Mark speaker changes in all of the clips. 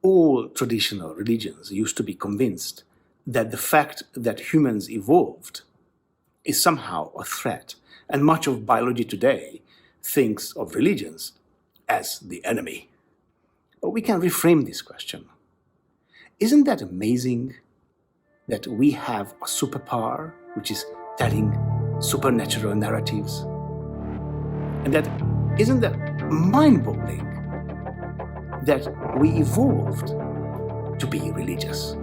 Speaker 1: all traditional religions used to be convinced that the fact that humans evolved is somehow a threat. And much of biology today thinks of religions as the enemy. But we can reframe this question. Isn't that amazing that we have a superpower which is telling supernatural narratives? And isn't that mind-boggling that we evolved to be religious?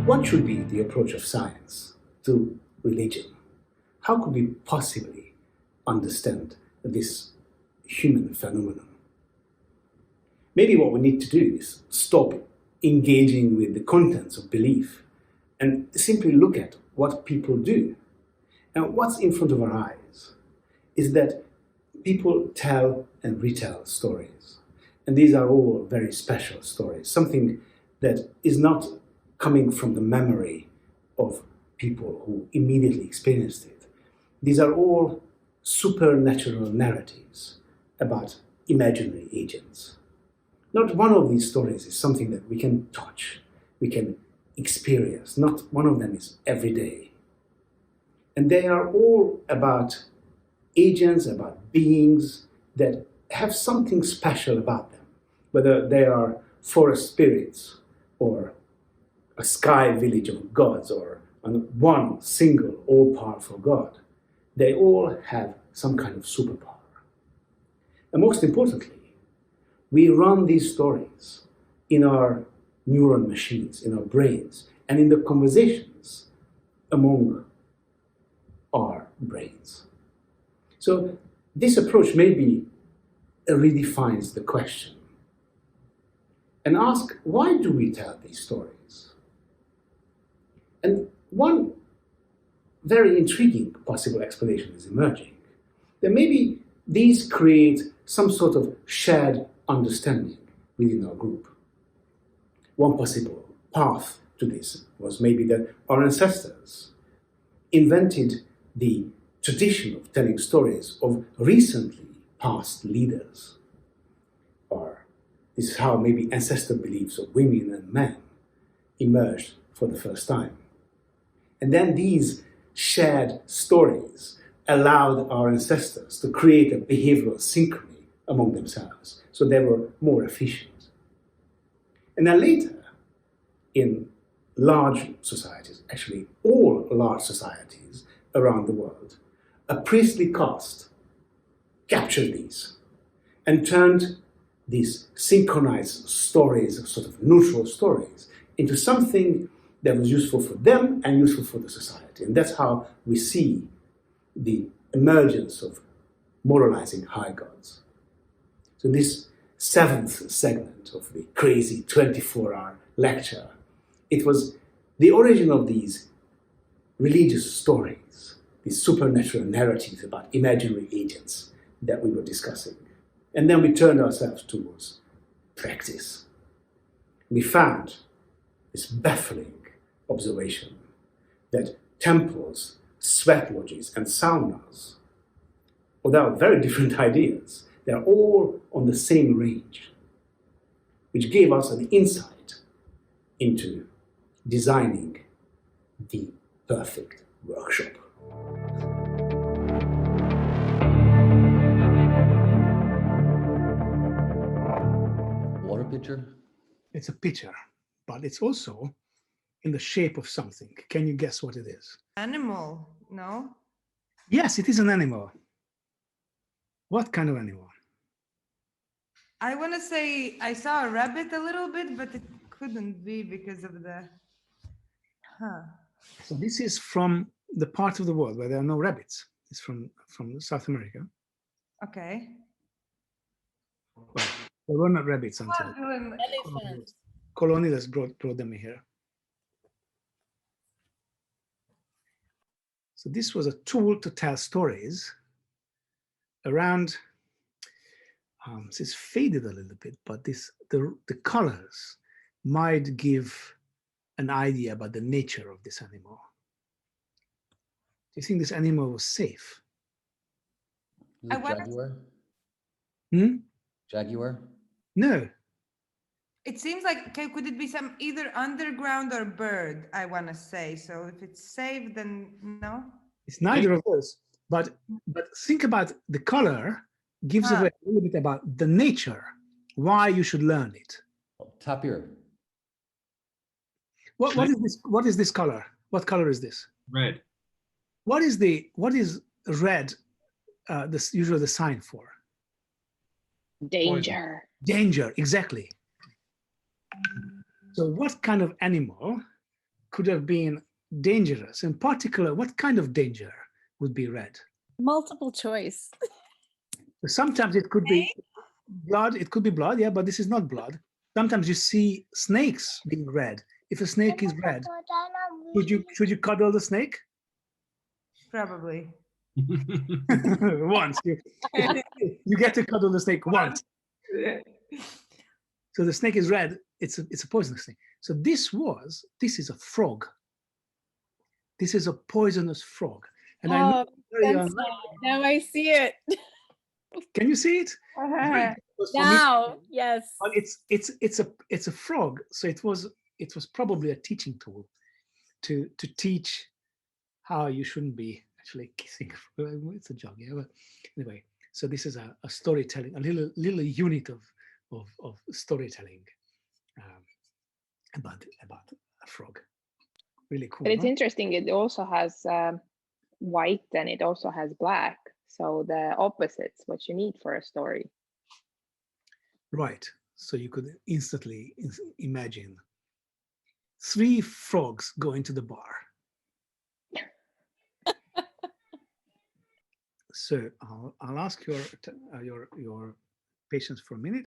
Speaker 1: What should be the approach of science to religion? How could we possibly understand this human phenomenon? Maybe what we need to do is stop engaging with the contents of belief and simply look at what people do. And what's in front of our eyes is that people tell and retell stories. And these are all very special stories, something that is not coming from the memory of people who immediately experienced it. These are all supernatural narratives about imaginary agents. Not one of these stories is something that we can touch, we can experience. Not one of them is everyday. And they are all about agents, about beings that have something special about them, whether they are forest spirits or a sky village of gods or one single all-powerful god. They all have some kind of superpower. And most importantly, we run these stories in our neuron machines, in our brains, and in the conversations among our brains. So this approach maybe redefines the question and ask, why do we tell these stories? And one very intriguing possible explanation is emerging. That maybe these create some sort of shared understanding within our group. One possible path to this was maybe that our ancestors invented the tradition of telling stories of recently past leaders. Or this is how maybe ancestor beliefs of women and men emerged for the first time. And then these shared stories allowed our ancestors to create a behavioral synchrony among themselves, so they were more efficient. And then later, in large societies, actually all large societies around the world, a priestly caste captured these and turned these synchronized stories, sort of neutral stories, into something that was useful for them and useful for the society. And that's how we see the emergence of moralizing high gods. So in this 7th segment of the crazy 24-hour lecture, it was the origin of these religious stories, these supernatural narratives about imaginary agents that we were discussing. And then we turned ourselves towards practice. We found this baffling observation that temples, sweat lodges, and saunas, without very different ideas, they're all on the same range, which gave us an insight into designing the perfect workshop.
Speaker 2: Water pitcher?
Speaker 3: It's a pitcher, but it's also in the shape of something. Can you guess what it is?
Speaker 4: Animal, no?
Speaker 3: Yes, it is an animal. What kind of animal?
Speaker 4: I want to say I saw a rabbit a little bit, but it couldn't be because of the...
Speaker 3: So this is from the part of the world where there are no rabbits. It's from South America.
Speaker 4: Okay.
Speaker 3: Well, there were not rabbits until
Speaker 5: Elephant.
Speaker 3: colonialists brought them here. So this was a tool to tell stories around, it's faded a little bit, but the colors might give an idea about the nature of this animal. you think this animal was safe?
Speaker 2: Is
Speaker 4: I
Speaker 2: it
Speaker 4: want-
Speaker 2: jaguar?
Speaker 3: Hmm?
Speaker 2: Jaguar?
Speaker 3: No.
Speaker 4: It seems like, okay, could it be some either underground or bird? I want to say. So if it's safe, then no.
Speaker 3: It's neither of those. But think about the color gives
Speaker 4: Huh.
Speaker 3: away a little bit about the nature, why you should learn it.
Speaker 2: Oh, tapir.
Speaker 3: What is this? What is this color? What color is this?
Speaker 5: Red.
Speaker 3: What is red? This usually the sign for
Speaker 6: Danger.
Speaker 3: danger. Exactly. So what kind of animal could have been dangerous? In particular, what kind of danger would be red?
Speaker 6: Multiple choice.
Speaker 3: Sometimes it could be blood. It could be blood, yeah, but this is not blood. Sometimes you see snakes being red. If a snake is red, should you cuddle the snake?
Speaker 4: Probably.
Speaker 3: Once. You get to cuddle the snake once. So the snake is red. It's a poisonous snake. So this is a frog. This is a poisonous frog. And I know very
Speaker 6: now I see it.
Speaker 3: can you see it? Because for me,
Speaker 6: Now, yes.
Speaker 3: but it's a frog. So it was probably a teaching tool to teach how you shouldn't be actually kissing. It's a joke, yeah. But anyway, so this is a storytelling, a little unit of storytelling about a frog. Really cool.
Speaker 6: But it's
Speaker 3: huh?
Speaker 6: interesting. It also has white and it also has black. So the opposites, what you need for a story.
Speaker 3: Right. So you could instantly imagine 3 frogs going to the bar. So I'll ask your patience for a minute.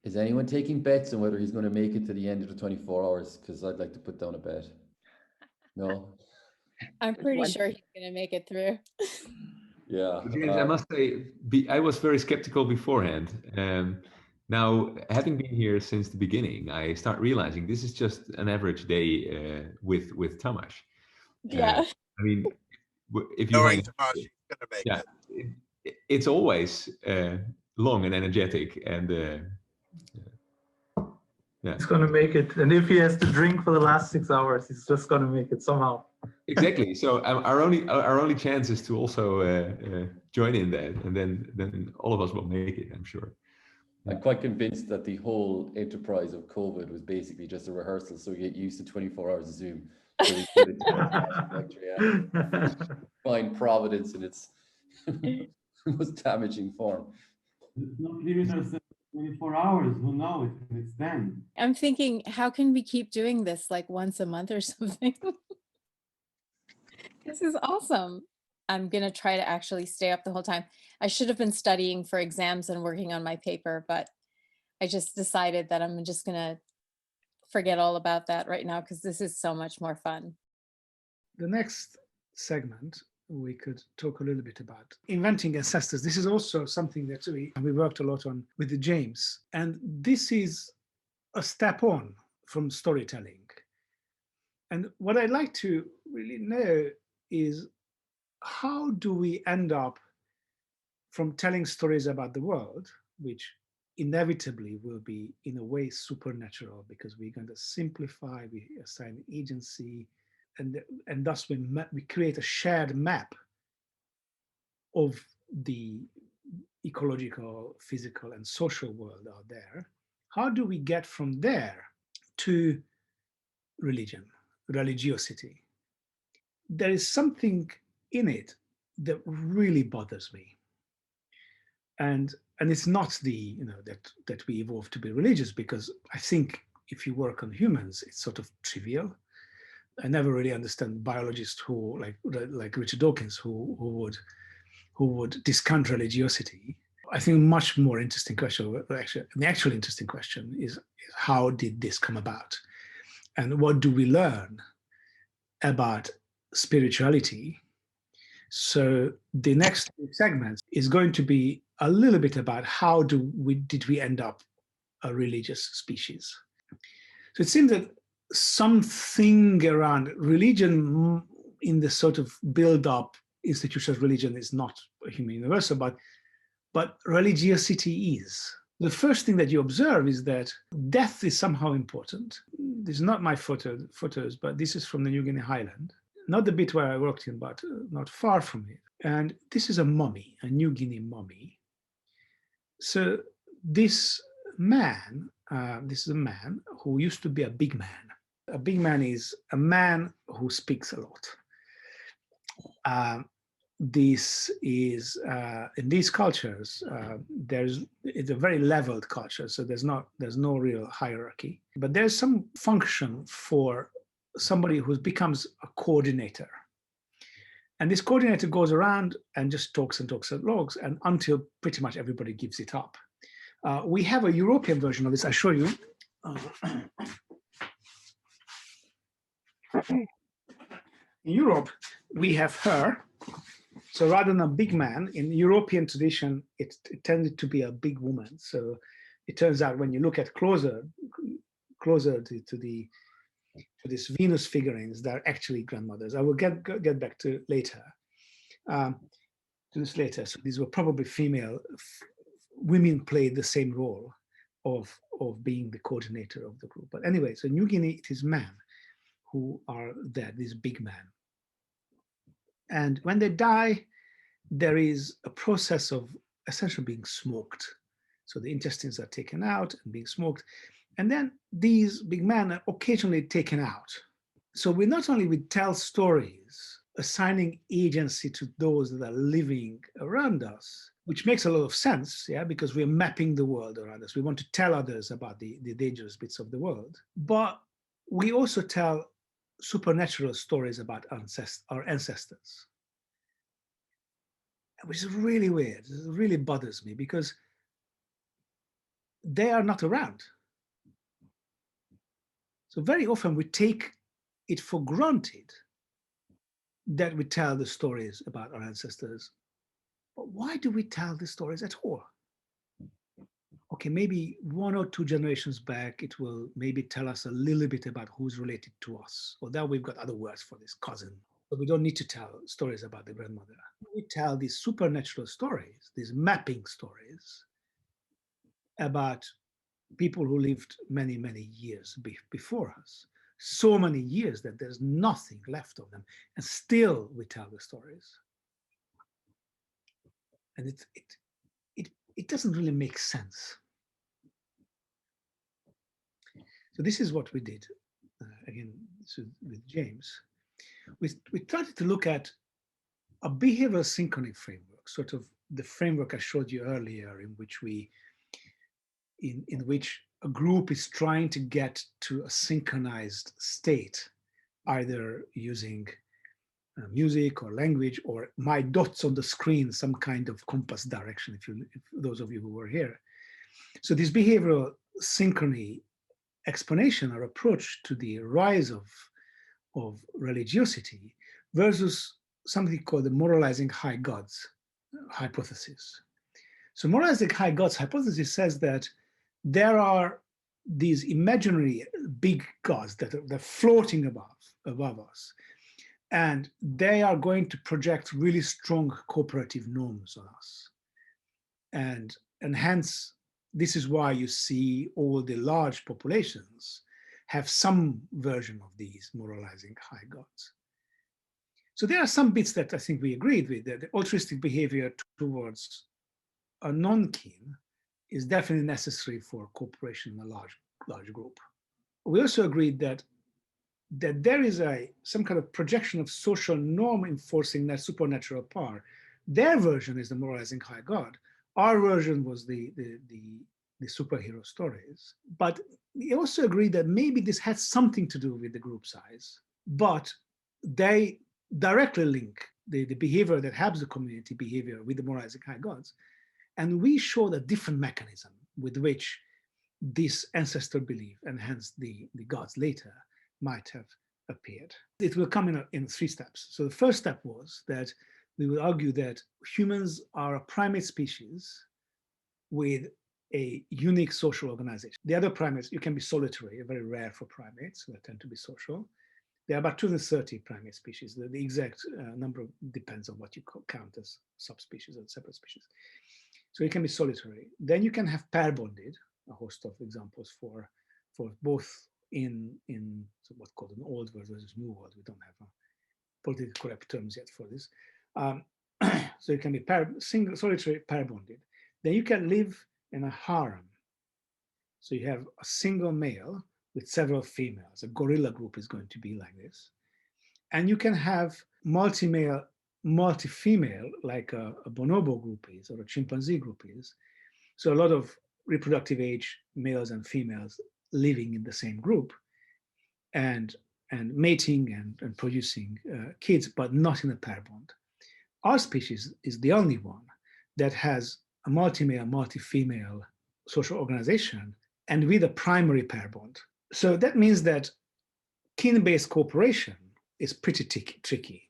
Speaker 2: Is anyone taking bets on whether he's going to make it to the end of the 24 hours? Because I'd like to put down a bet. No?
Speaker 7: I'm pretty
Speaker 6: One.
Speaker 7: sure he's going to make it through.
Speaker 2: Yeah.
Speaker 5: James, I must say, I was very skeptical beforehand. Now, having been here since the beginning, I start realizing this is just an average day with Tamas.
Speaker 7: Yeah.
Speaker 5: I mean, if you
Speaker 8: Knowing
Speaker 5: hang,
Speaker 8: Tomas, he's gonna make
Speaker 5: yeah,
Speaker 8: it.
Speaker 5: it's always long and energetic, and yeah,
Speaker 9: He's gonna make it, and if he has to drink for the last 6 hours, he's just gonna make it somehow.
Speaker 5: exactly. So our only chance is to also join in that, and then all of us will make it, I'm sure.
Speaker 2: I'm quite convinced that the whole enterprise of COVID was basically just a rehearsal, so we get used to 24 hours of Zoom. So we put it to find Providence in its most damaging form.
Speaker 10: It's not limited to 24 hours. Who knows? It's then.
Speaker 7: I'm thinking, how can we keep doing this like once a month or something? This is awesome. I'm going to try to actually stay up the whole time. I should have been studying for exams and working on my paper, but I just decided that I'm just going to forget all about that right now because this is so much more fun.
Speaker 3: The next segment, we could talk a little bit about inventing ancestors. This is also something that we worked a lot on with James. And this is a step on from storytelling. And what I'd like to really know is, how do we end up from telling stories about the world, which inevitably will be in a way supernatural because we're going to simplify, we assign agency, and thus we create a shared map of the ecological, physical, and social world out there. How do we get from there to religion, religiosity? There is something in it that really bothers me, and it's not the that we evolved to be religious, because I think if you work on humans, it's sort of trivial. I never really understand biologists who like Richard Dawkins who would discount religiosity. I think much more interesting question, actually, the actual interesting question is how did this come about, and what do we learn about spirituality? So the next segment is going to be a little bit about how did we end up a religious species. So it seems that something around religion in the sort of build-up institutions, religion is not a human universal, but religiosity is. The first thing that you observe is that death is somehow important. This is not my photos, but this is from the New Guinea highland. Not the bit where I worked in, but not far from it. And this is a mummy, a New Guinea mummy. So this man, this is a man who used to be a big man. A big man is a man who speaks a lot. This is in these cultures. It's a very leveled culture, so there's no real hierarchy. But there's some function for somebody who becomes a coordinator, and this coordinator goes around and just talks and talks and logs, and until pretty much everybody gives it up. We have a European version of this. I show you. In Europe, we have her. So rather than a big man, in European tradition, it tended to be a big woman. So it turns out when you look at closer to these Venus figurines, they're actually grandmothers. I will get back to later. To this later. So these were probably female. Women played the same role of being the coordinator of the group. But anyway, so New Guinea, it is men who are there, this big man. And when they die, there is a process of essentially being smoked. So the intestines are taken out and being smoked. And then these big men are occasionally taken out. So we not only would tell stories, assigning agency to those that are living around us, which makes a lot of sense, yeah, because we're mapping the world around us. We want to tell others about the dangerous bits of the world. But we also tell supernatural stories about our ancestors, which is really weird. It really bothers me because they are not around. So very often we take it for granted that we tell the stories about our ancestors. But why do we tell the stories at all? Okay, maybe 1 or 2 generations back, it will maybe tell us a little bit about who's related to us. Or that we've got other words for this, cousin. But we don't need to tell stories about the grandmother. We tell these supernatural stories, these mapping stories about people who lived many, many years before us. So many years that there's nothing left of them. And still we tell the stories. And it doesn't really make sense. So this is what we did, again, with James. We tried to look at a behavioral synchronic framework, sort of the framework I showed you earlier, in which a group is trying to get to a synchronized state, either using music or language or my dots on the screen, some kind of compass direction, if those of you who were here. So this behavioral synchrony explanation or approach to the rise of religiosity versus something called the moralizing high gods hypothesis. So moralizing high gods hypothesis says that there are these imaginary big gods that are floating above us, and they are going to project really strong cooperative norms on us. And hence, this is why you see all the large populations have some version of these moralizing high gods. So there are some bits that I think we agreed with, that the altruistic behavior towards a non-kin is definitely necessary for cooperation in a large group. We also agreed that there is some kind of projection of social norm enforcing that supernatural power. Their version is the moralizing high god. Our version was the superhero stories. But we also agreed that maybe this had something to do with the group size, but they directly link the behavior that helps the community behavior with the moralizing high gods. And we showed a different mechanism with which this ancestor belief, and hence the gods later, might have appeared. It will come in 3 steps. So the first step was that we will argue that humans are a primate species with a unique social organization. The other primates, you can be solitary, very rare for primates, they tend to be social. There are about 230 primate species. The exact number depends on what you count as subspecies or separate species. So it can be solitary. Then you can have pair bonded, a host of examples for both in what's called an old world versus new world. We don't have politically correct terms yet for this. So it can be single, solitary, pair bonded. Then you can live in a harem. So you have a single male with several females. A gorilla group is going to be like this. And you can have multi-male, multi-female, like a bonobo group is, or a chimpanzee group is. So a lot of reproductive age males and females living in the same group and mating and producing kids, but not in a pair bond. Our species is the only one that has a multi-male, multi-female social organization and with a primary pair bond. So that means that kin-based cooperation is pretty tricky.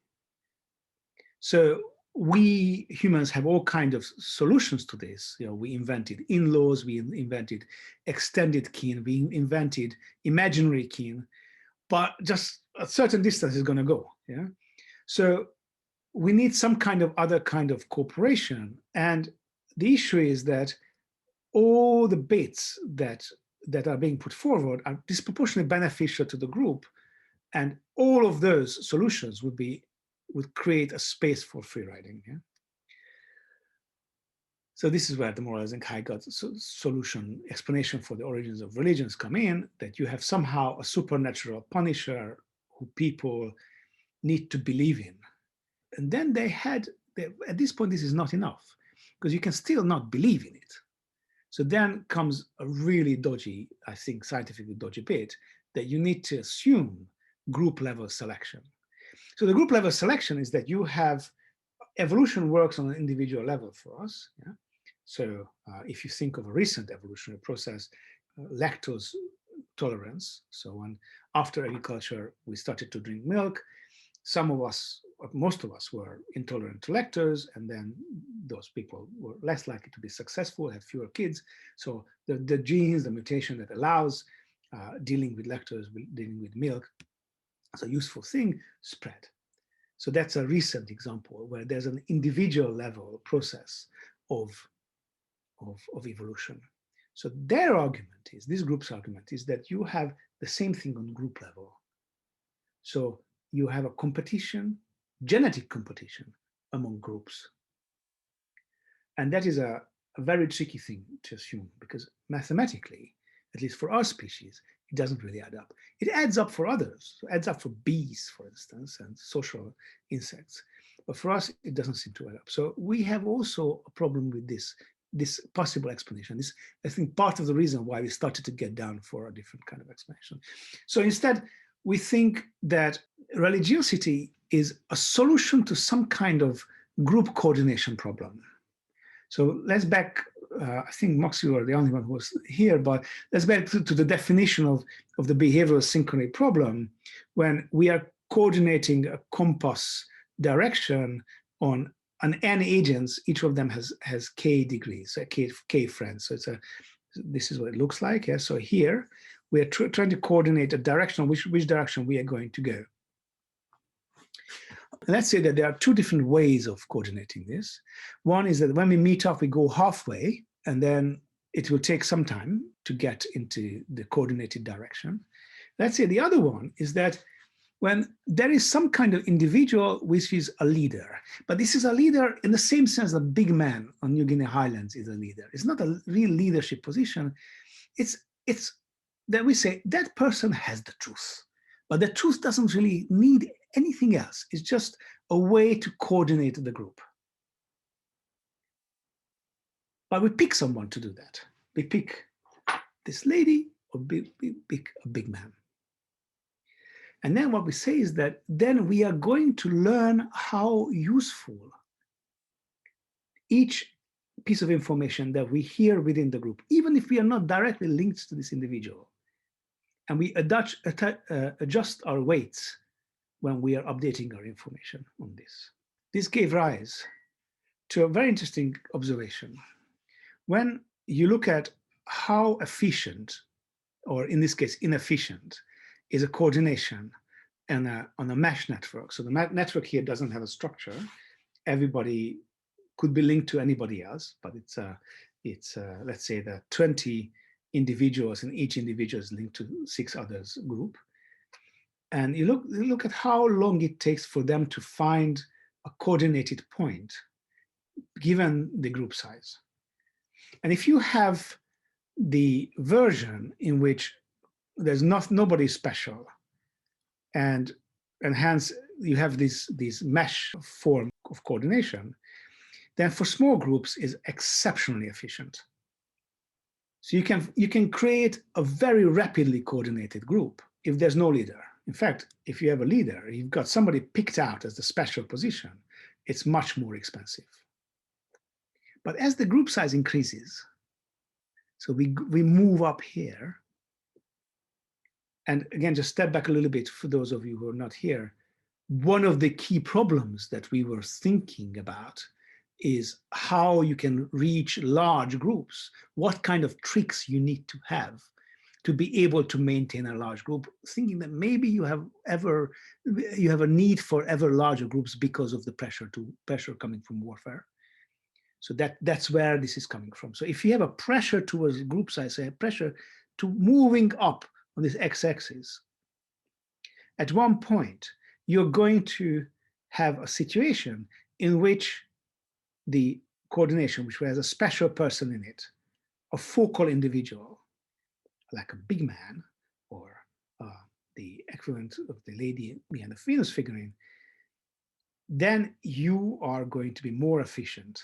Speaker 3: So we humans have all kinds of solutions to this. You know, we invented in-laws, we invented extended kin, we invented imaginary kin, but just a certain distance is going to go. Yeah. So we need some kind of other kind of cooperation. And the issue is that all the bits that are being put forward are disproportionately beneficial to the group. And all of those solutions would create a space for free riding. Yeah? So this is where the Moralizing High-God solution explanation for the origins of religions come in, that you have somehow a supernatural punisher who people need to believe in. And then at this point, this is not enough, because you can still not believe in it. So then comes a really dodgy, I think scientifically dodgy bit, that you need to assume group level selection. So the group level selection is that you have, evolution works on an individual level for us. Yeah? So if you think of a recent evolutionary process, lactose tolerance. So when after agriculture, we started to drink milk, some of us, most of us were intolerant to lactose, and then those people were less likely to be successful, had fewer kids. So the genes, the mutation that allows dealing with lactose, dealing with milk, as a useful thing, spread. So that's a recent example where there's an individual level process of evolution. So their argument is, this group's argument is that you have the same thing on group level. So you have a competition, genetic competition among groups. And that is a very tricky thing to assume, because mathematically, at least for our species, it doesn't really add up. It adds up for others. It adds up for bees, for instance, and social insects. But for us, it doesn't seem to add up. So we have also a problem with this possible explanation. This, I think, part of the reason why we started to get down for a different kind of explanation. So instead, we think that religiosity is a solution to some kind of group coordination problem. So let's back, I think Mox, you were the only one who was here, but let's back to the definition of the behavioral synchrony problem, when we are coordinating a compass direction on an n agents. Each of them has k degrees, so k friends. So this is what it looks like. Yeah. So here we are trying to coordinate a direction, which direction we are going to go. Let's say that there are two different ways of coordinating this. One is that when we meet up, we go halfway, and then it will take some time to get into the coordinated direction. Let's say the other one is that when there is some kind of individual which is a leader, but this is a leader in the same sense that big man on New Guinea Highlands is a leader. It's not a real leadership position. It's that we say that person has the truth, but the truth doesn't really need anything else. It's just a way to coordinate the group. But we pick someone to do that. We pick this lady, or pick a big man. And then what we say is that then we are going to learn how useful each piece of information that we hear within the group, even if we are not directly linked to this individual. And we adjust our weights when we are updating our information on this. This gave rise to a very interesting observation. When you look at how efficient, or in this case, inefficient, is a coordination on a mesh network. So the network here doesn't have a structure. Everybody could be linked to anybody else, but it's let's say the 20 individuals, and each individual is linked to 6 others group. And you look at how long it takes for them to find a coordinated point given the group size. And if you have the version in which there's nobody special, and hence you have this mesh form of coordination, then for small groups is exceptionally efficient. So you can create a very rapidly coordinated group if there's no leader. In fact, if you have a leader, you've got somebody picked out as the special position, it's much more expensive. But as the group size increases, so we move up here, and again, just step back a little bit for those of you who are not here. One of the key problems that we were thinking about is how you can reach large groups, what kind of tricks you need to have to be able to maintain a large group, thinking that maybe you have a need for ever larger groups because of the pressure coming from warfare. So that's where this is coming from. So if you have a pressure towards group size, a pressure to moving up on this x-axis, at one point, you're going to have a situation in which the coordination, which has a special person in it, a focal individual, like a big man, or the equivalent of the lady behind the Venus figurine, then you are going to be more efficient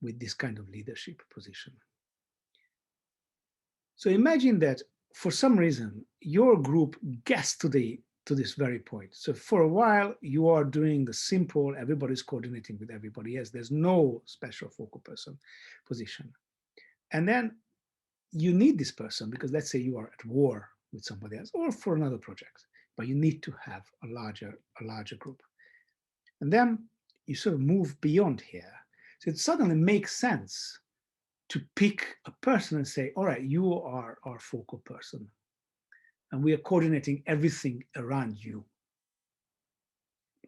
Speaker 3: with this kind of leadership position. So imagine that for some reason, your group gets to this very point. So for a while, you are doing the simple, everybody's coordinating with everybody else. There's no special focal person position. And then you need this person because let's say you are at war with somebody else or for another project, but you need to have a larger group. And then you sort of move beyond here. So it suddenly makes sense to pick a person and say, all right, you are our focal person, and we are coordinating everything around you.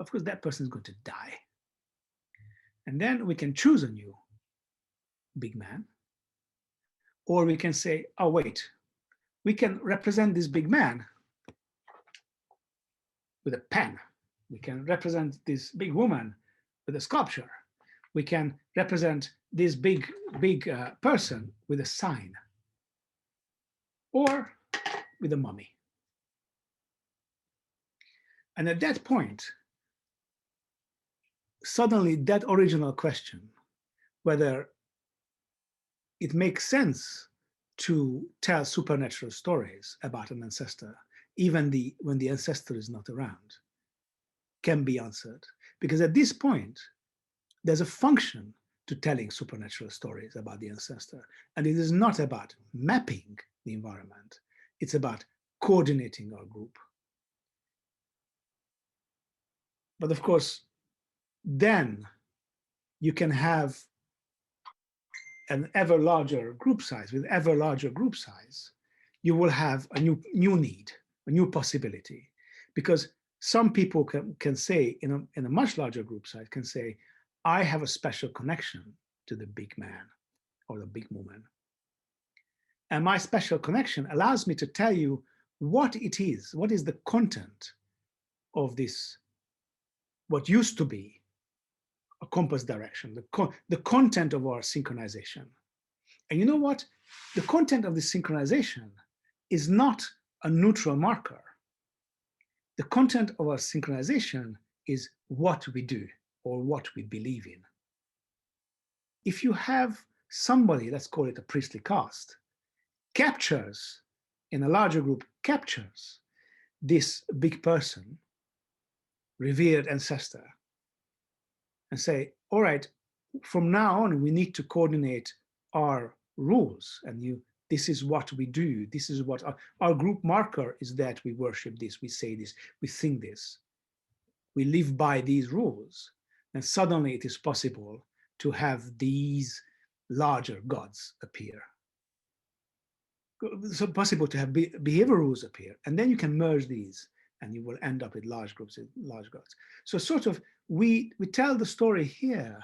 Speaker 3: Of course, that person is going to die. And then we can choose a new big man, or we can say, oh, wait, we can represent this big man with a pen. We can represent this big woman with a sculpture. We can represent this big person with a sign, or with a mummy. And at that point, suddenly that original question, whether it makes sense to tell supernatural stories about an ancestor, even when the ancestor is not around, can be answered. Because at this point, there's a function to telling supernatural stories about the ancestor. And it is not about mapping the environment. It's about coordinating our group. But of course, then you can have an ever larger group size. With ever larger group size, you will have a new need, a new possibility. Because some people can say, in a much larger group size, can say, I have a special connection to the big man or the big woman. And my special connection allows me to tell you what it is, what is the content of this, what used to be a compass direction, the content of our synchronization. And you know what? The content of the synchronization is not a neutral marker. The content of our synchronization is what we do or what we believe in. If you have somebody, let's call it a priestly caste, captures, in a larger group, captures this big person, revered ancestor, and say, all right, from now on, we need to coordinate our rules, and this is what we do. This is what our group marker is, that we worship this, we say this, we think this. We live by these rules, and suddenly it is possible to have these larger gods appear. So possible to have behavior rules appear, and then you can merge these and you will end up with large groups, So sort of, we tell the story here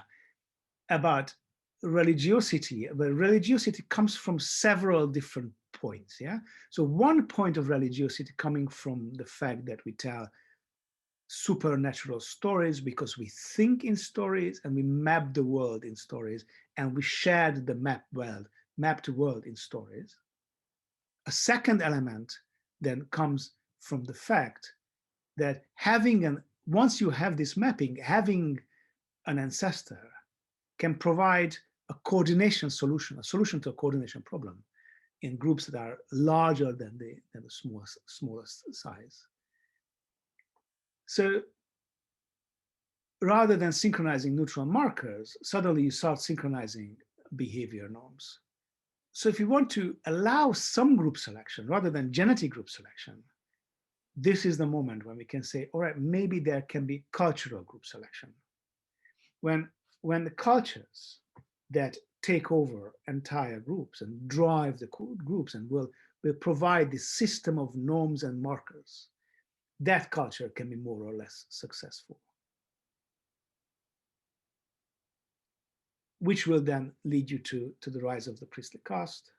Speaker 3: about religiosity, but religiosity comes from several different points, yeah? So one point of religiosity coming from the fact that we tell supernatural stories because we think in stories and we map the world in stories, and we shared the mapped world in stories. A second element then comes from the fact that once you have this mapping, having an ancestor can provide a coordination solution, a solution to a coordination problem in groups that are larger than the smallest size. So rather than synchronizing neutral markers, suddenly you start synchronizing behavior norms. So if you want to allow some group selection rather than genetic group selection, this is the moment when we can say, all right, maybe there can be cultural group selection. When the cultures that take over entire groups and drive the groups and will provide this system of norms and markers, that culture can be more or less successful, which will then lead you to the rise of the priestly caste,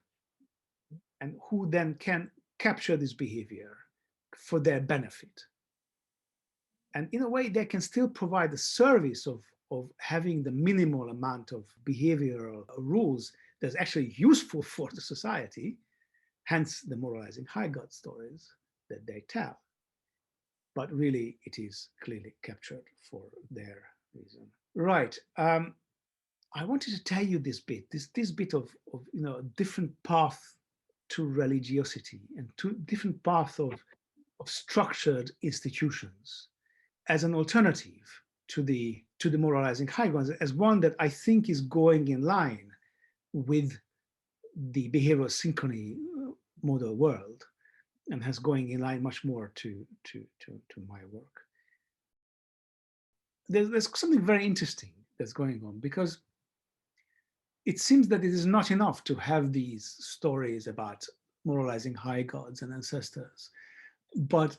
Speaker 3: and who then can capture this behavior for their benefit. And in a way, they can still provide the service of having the minimal amount of behavioral rules that's actually useful for the society, hence the moralizing high god stories that they tell. But really, it is clearly captured for their reason. Right. I wanted to tell you this bit of a different path to religiosity and to different path of structured institutions as an alternative to the moralizing high gods, as one that I think is going in line with the behavioral synchrony model world, and has going in line much more to my work. There's something very interesting that's going on, because it seems that it is not enough to have these stories about moralizing high gods and ancestors, but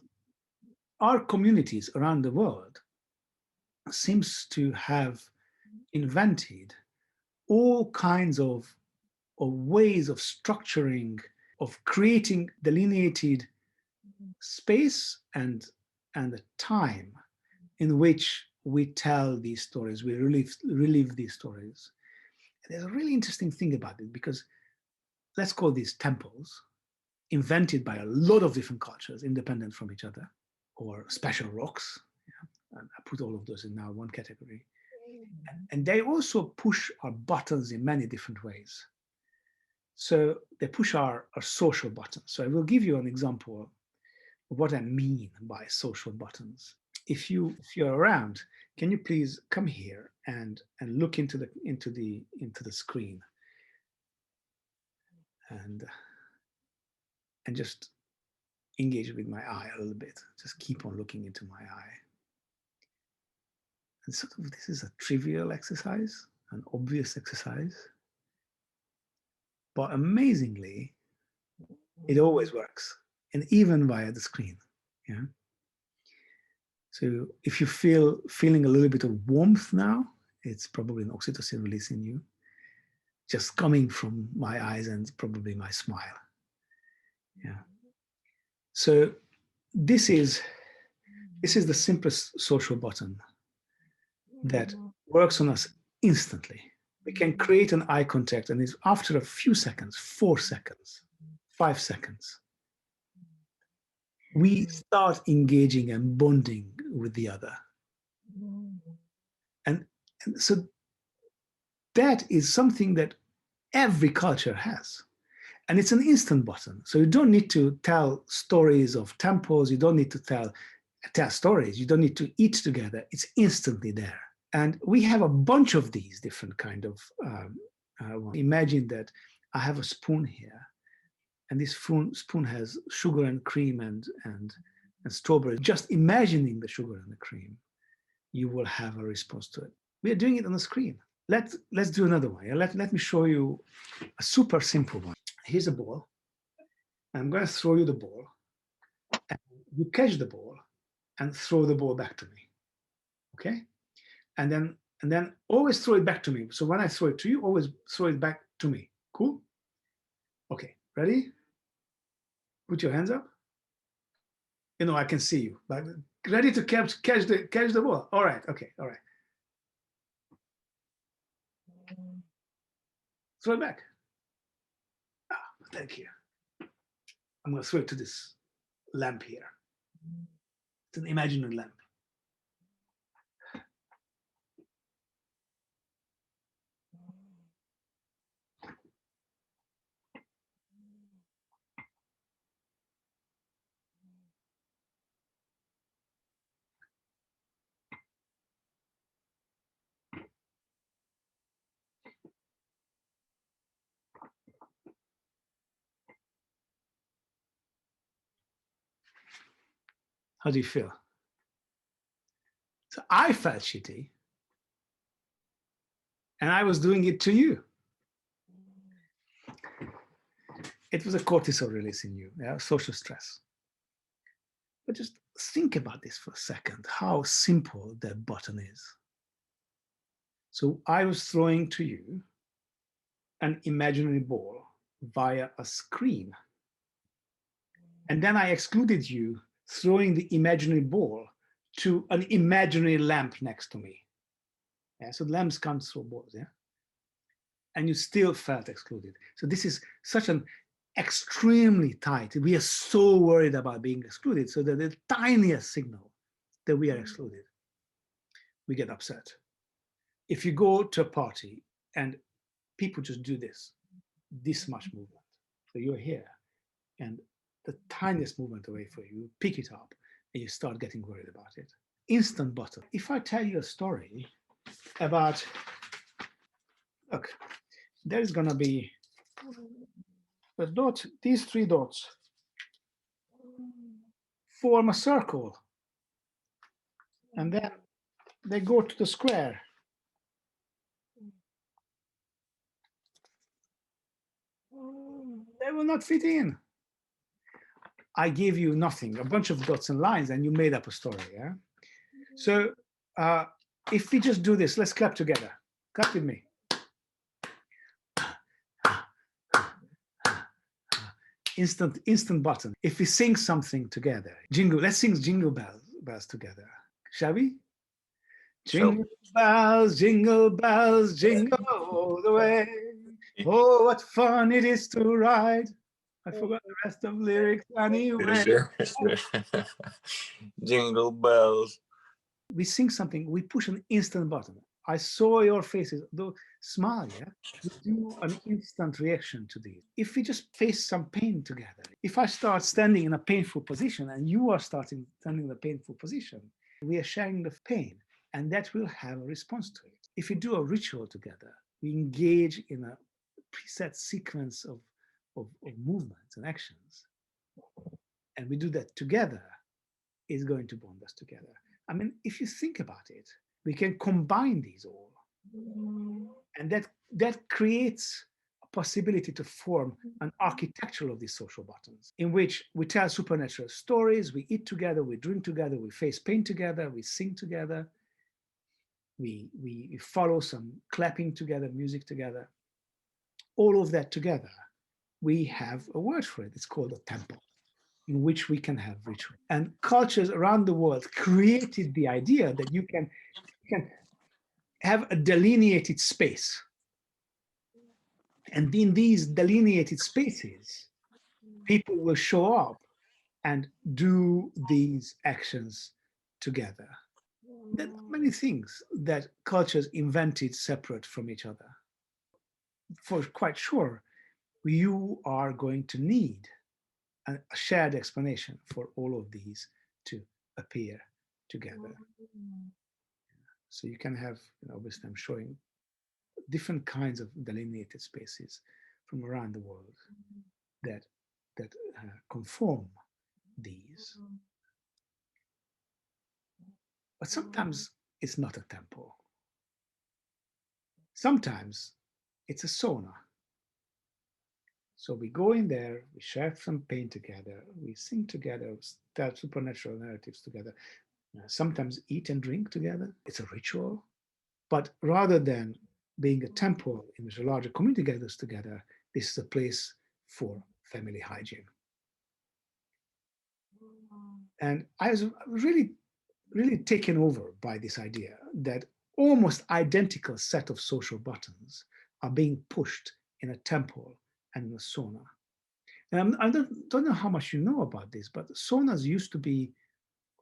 Speaker 3: our communities around the world seems to have invented all kinds of ways of structuring, of creating delineated space and a time in which we tell these stories, we relive these stories. There's a really interesting thing about it, because let's call these temples, invented by a lot of different cultures, independent from each other, or special rocks. Yeah? And I put all of those in now one category. And they also push our buttons in many different ways. So they push our social buttons. So I will give you an example of what I mean by social buttons. If you're around, can you please come here and look into the screen, and just engage with my eye a little bit. Just keep on looking into my eye. And sort of, this is a trivial exercise, an obvious exercise, but amazingly, it always works, and even via the screen. Yeah. So if you feeling a little bit of warmth now, it's probably an oxytocin release in you, just coming from my eyes and probably my smile. Yeah. So this is the simplest social button that works on us instantly. We can create an eye contact, and it's after a few seconds, 4 seconds, 5 seconds, we start engaging and bonding with the other. And so that is something that every culture has. And it's an instant button. So you don't need to tell stories of temples. You don't need to tell stories. You don't need to eat together. It's instantly there. And we have a bunch of these different kind of, imagine that I have a spoon here, and this spoon has sugar and cream and strawberry. Just imagining the sugar and the cream, you will have a response to it. We are doing it on the screen. Let's do another one. Let me show you a super simple one. Here's a ball. I'm going to throw you the ball. And you catch the ball, and throw the ball back to me. Okay? And then always throw it back to me. So when I throw it to you, always throw it back to me. Cool? Okay, ready? Put your hands up. You know, I can see you, but ready to catch the ball. All right, okay, all right. Throw it back. Ah, thank you. I'm gonna throw it to this lamp here. It's an imaginary lamp. How do you feel? So I felt shitty, and I was doing it to you. It was a cortisol release in you, yeah, social stress. But just think about this for a second, how simple that button is. So I was throwing to you an imaginary ball via a screen. And then I excluded you throwing the imaginary ball to an imaginary lamp next to me. Yeah, so lamps can't throw balls, yeah? And you still felt excluded. So this is such an extremely tight, we are so worried about being excluded, so that the tiniest signal that we are excluded, we get upset. If you go to a party and people just do this much movement, so you're here, and the tiniest movement away from you, pick it up, and you start getting worried about it. Instant button. If I tell you a story about, look, there's gonna be the dot, these 3 dots form a circle, and then they go to the square. They will not fit in. I gave you nothing, a bunch of dots and lines, and you made up a story, yeah? So if we just do this, let's clap together. Clap with me. Instant button. If we sing something together, jingle, let's sing jingle bells together. Shall we? Jingle bells, jingle all the way. Oh, what fun it is to ride. I forgot the rest of lyrics anyway.
Speaker 8: Jingle bells.
Speaker 3: We sing something, we push an instant button. I saw your faces, though smile, yeah? We do an instant reaction to these. If we just face some pain together, if I start standing in a painful position and you are standing in a painful position, we are sharing the pain, and that will have a response to it. If we do a ritual together, we engage in a preset sequence of movements and actions, and we do that together, is going to bond us together. I mean, if you think about it, we can combine these all, and that creates a possibility to form an architecture of these social buttons, in which we tell supernatural stories, we eat together, we drink together, we face pain together, we sing together, we follow some clapping together, music together. All of that together, we have a word for it. It's called a temple, in which we can have ritual. And cultures around the world created the idea that you can have a delineated space. And in these delineated spaces, people will show up and do these actions together. There are many things that cultures invented separate from each other. For quite sure, you are going to need a shared explanation for all of these to appear together. So you can have, obviously I'm showing different kinds of delineated spaces from around the world that conform these. But sometimes it's not a temple. Sometimes it's a sauna. So we go in there, we share some pain together, we sing together, tell supernatural narratives together, sometimes eat and drink together. It's a ritual. But rather than being a temple in which a larger community gathers together, this is a place for family hygiene. And I was really, really taken over by this idea that almost identical set of social buttons are being pushed in a temple and in a sauna. And I don't know how much you know about this, but saunas used to be,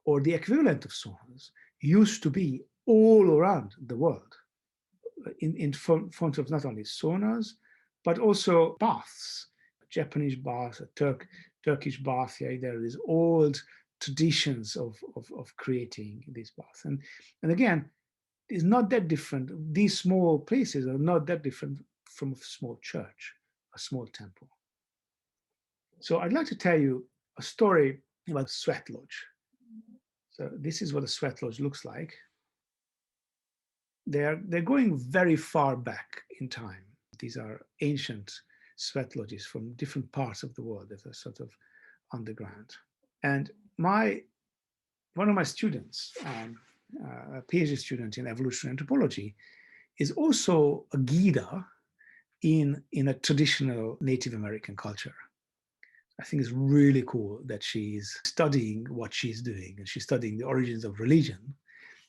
Speaker 3: or the equivalent of saunas, used to be all around the world in front of not only saunas, but also baths, a Japanese bath, a Turkish bath. Yeah, there are these old traditions of creating these baths. And again, it's not that different. These small places are not that different from a small church, a small temple. So I'd like to tell you a story about sweat lodge. So this is what a sweat lodge looks like. They're going very far back in time. These are ancient sweat lodges from different parts of the world that are sort of underground. And one of my students, a PhD student in evolutionary anthropology, is also a Gita in a traditional Native American culture. I think it's really cool that she's studying what she's doing, and she's studying the origins of religion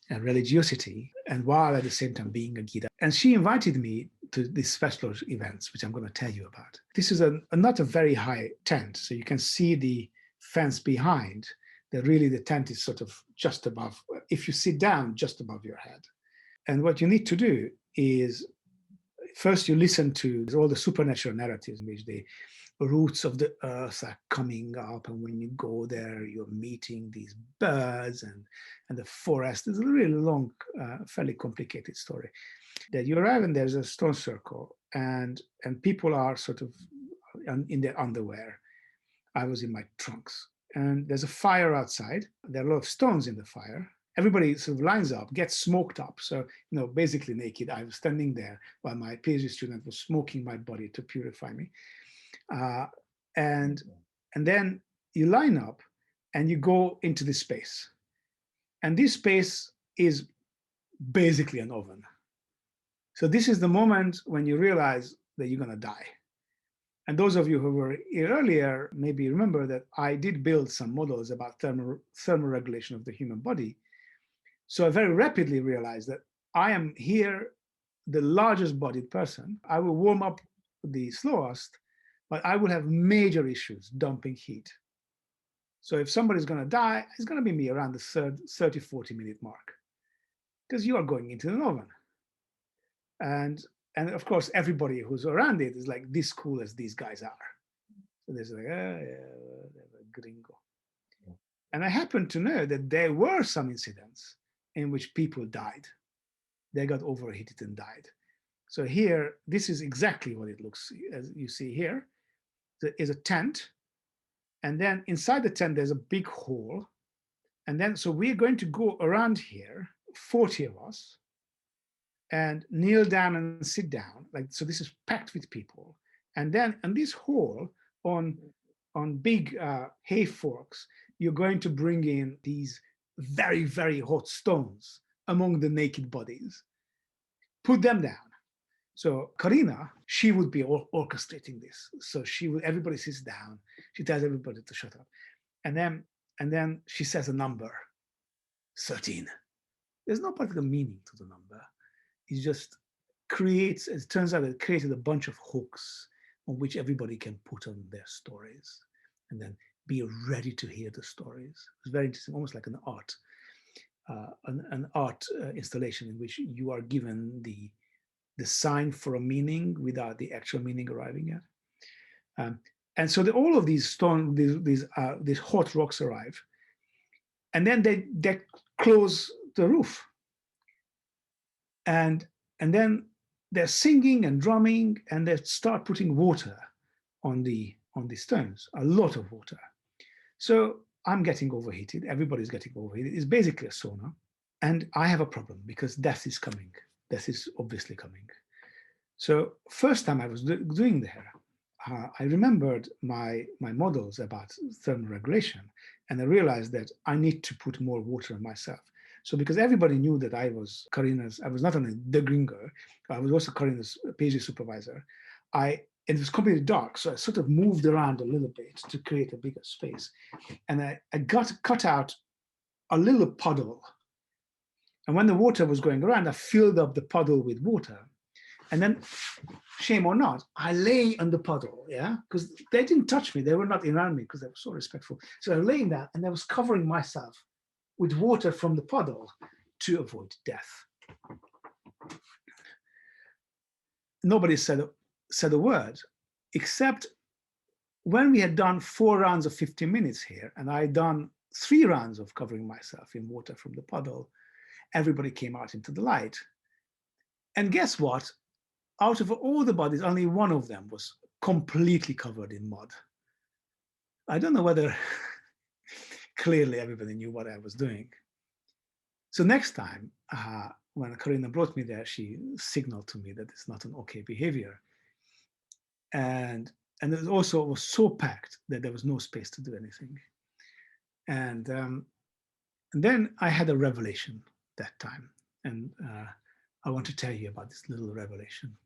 Speaker 3: and religiosity, and while at the same time being a Gita. And she invited me to these special events, which I'm going to tell you about. This is not a very high tent, so you can see the fence behind. Really, the tent is sort of just above, if you sit down, just above your head. And what you need to do is, first you listen to all the supernatural narratives in which the roots of the earth are coming up, and when you go there, you're meeting these birds and the forest. It's a really long, fairly complicated story. That you arrive and there's a stone circle, and people are sort of in their underwear. I was in my trunks, and there's a fire outside. There are a lot of stones in the fire. Everybody sort of lines up, gets smoked up. So, basically naked. I was standing there while my PhD student was smoking my body to purify me. And then you line up and you go into this space. And this space is basically an oven. So this is the moment when you realize that you're going to die. And those of you who were here earlier maybe remember that I did build some models about thermoregulation of the human body. So I very rapidly realized that I am here, the largest bodied person. I will warm up the slowest, but I will have major issues dumping heat. So if somebody's going to die, it's going to be me around the 30, 40-minute mark, because you are going into an oven. And of course, everybody who's around it is like this cool as these guys are. So there's like, gringo. And I happen to know that there were some incidents in which people died. They got overheated and died. So here, this is exactly what it looks, as you see here. There is a tent, and then inside the tent, there's a big hole. And then, so we're going to go around here, 40 of us, and kneel down and sit down. So this is packed with people. And then in this hole, on big hay forks, you're going to bring in these very, very hot stones among the naked bodies. Put them down. So Karina, she would be orchestrating this. So everybody sits down. She tells everybody to shut up. And then she says a number, 13. There's no particular meaning to the number. It just creates, it turns out it created a bunch of hooks on which everybody can put on their stories and then be ready to hear the stories. It's very interesting, almost like an art installation in which you are given the sign for a meaning without the actual meaning arriving at. And so all of these these hot rocks arrive, and then they close the roof. And then they're singing and drumming, and they start putting water on the stones, a lot of water. So I'm getting overheated. Everybody's getting overheated. It's basically a sauna. And I have a problem because death is coming. Death is obviously coming. So first time I was doing there, I remembered my models about thermal regulation, and I realized that I need to put more water on myself. So because everybody knew that I was not only the Gringer, I was also Karina's PhD supervisor. It was completely dark, so I sort of moved around a little bit to create a bigger space. And I cut out a little puddle. And when the water was going around, I filled up the puddle with water. And then, shame or not, I lay on the puddle, yeah? Because they didn't touch me. They were not around me because they were so respectful. So I lay in that, and I was covering myself with water from the puddle to avoid death. Nobody said a word, except when we had done 4 rounds of 15 minutes here, and I had done 3 rounds of covering myself in water from the puddle, everybody came out into the light. And guess what? Out of all the bodies, only one of them was completely covered in mud. I don't know whether clearly everybody knew what I was doing. So next time, when Karina brought me there, she signaled to me that it's not an okay behavior. And it also was so packed that there was no space to do anything. And then I had a revelation that time. And I want to tell you about this little revelation.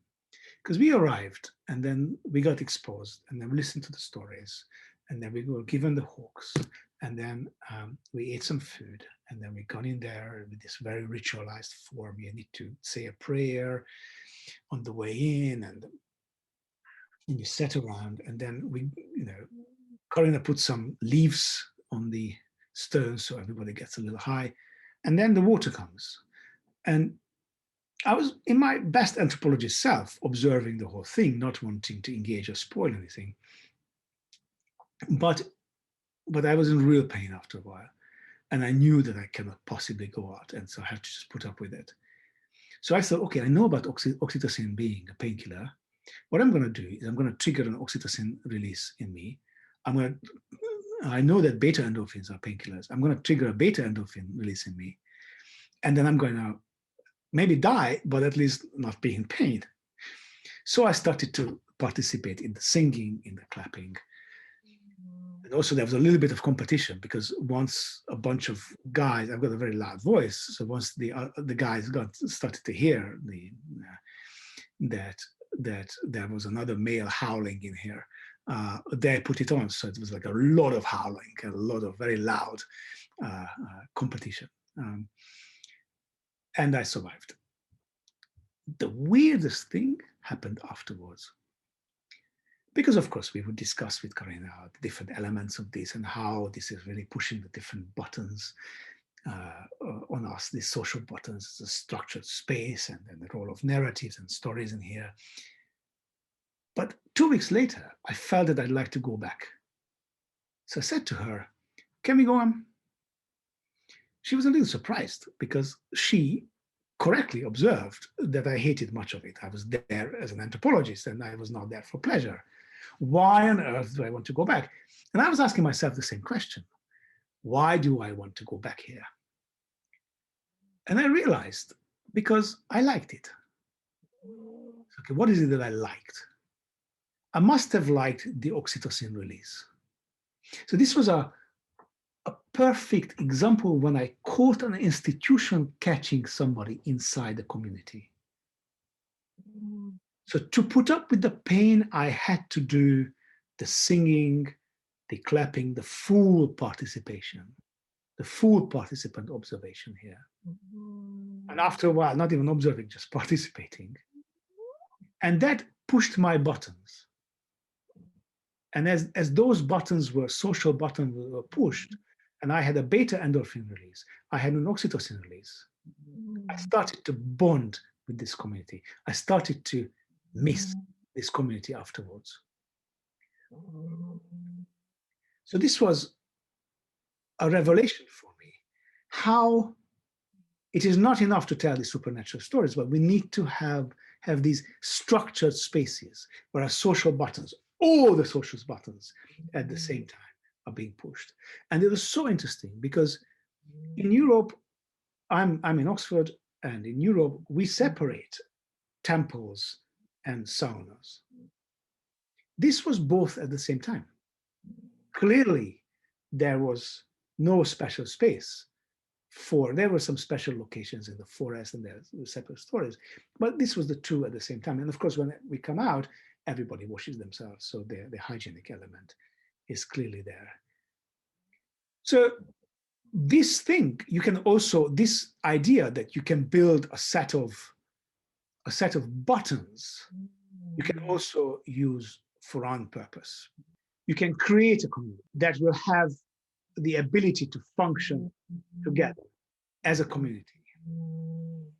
Speaker 3: Because we arrived, and then we got exposed, and then we listened to the stories, and then we were given the hooks, and then we ate some food, and then we got in there with this very ritualized form. You need to say a prayer on the way in, and you sat around, and then Karina put some leaves on the stone so everybody gets a little high, and then the water comes. And I was in my best anthropologist self, observing the whole thing, not wanting to engage or spoil anything. But I was in real pain after a while. And I knew that I cannot possibly go out. And so I had to just put up with it. So I thought, okay, I know about oxytocin being a painkiller. What I'm going to do is I'm going to trigger an oxytocin release in me. I know that beta endorphins are painkillers. I'm going to trigger a beta endorphin release in me. And then I'm going to maybe die, but at least not be in pain. So I started to participate in the singing, in the clapping. And also there was a little bit of competition, because once a bunch of guys, I've got a very loud voice, so once the guys started to hear that there was another male howling in here, they put it on. So it was like a lot of howling, a lot of very loud competition. And I survived. The weirdest thing happened afterwards. Because, of course, we would discuss with Karina the different elements of this and how this is really pushing the different buttons on us, these social buttons, the structured space, and then the role of narratives and stories in here. But 2 weeks later, I felt that I'd like to go back. So I said to her, can we go on? She was a little surprised, because she correctly observed that I hated much of it. I was there as an anthropologist, and I was not there for pleasure. Why on earth do I want to go back? And I was asking myself the same question. Why do I want to go back here? And I realized, because I liked it. Okay, what is it that I liked? I must have liked the oxytocin release. So this was a perfect example when I caught an institution catching somebody inside the community. So to put up with the pain, I had to do the singing, the clapping, the full participation, the full participant observation here. And after a while, not even observing, just participating. And that pushed my buttons. And as those buttons were, social buttons were pushed, and I had a beta endorphin release, I had an oxytocin release, I started to bond with this community. I started to miss this community afterwards. So this was a revelation for me, how it is not enough to tell the supernatural stories, but we need to have these structured spaces where our social buttons, all the social buttons at the same time are being pushed. And it was so interesting, because in Europe, I'm in Oxford, and in Europe, we separate temples and saunas. This was both at the same time. Clearly, there was no special space there were some special locations in the forest and there were separate stories, but this was the two at the same time. And of course, when we come out, everybody washes themselves, so the hygienic element is clearly there. So this thing, you can also, this idea that you can build a set of buttons, you can also use for on purpose. You can create a community that will have the ability to function together as a community.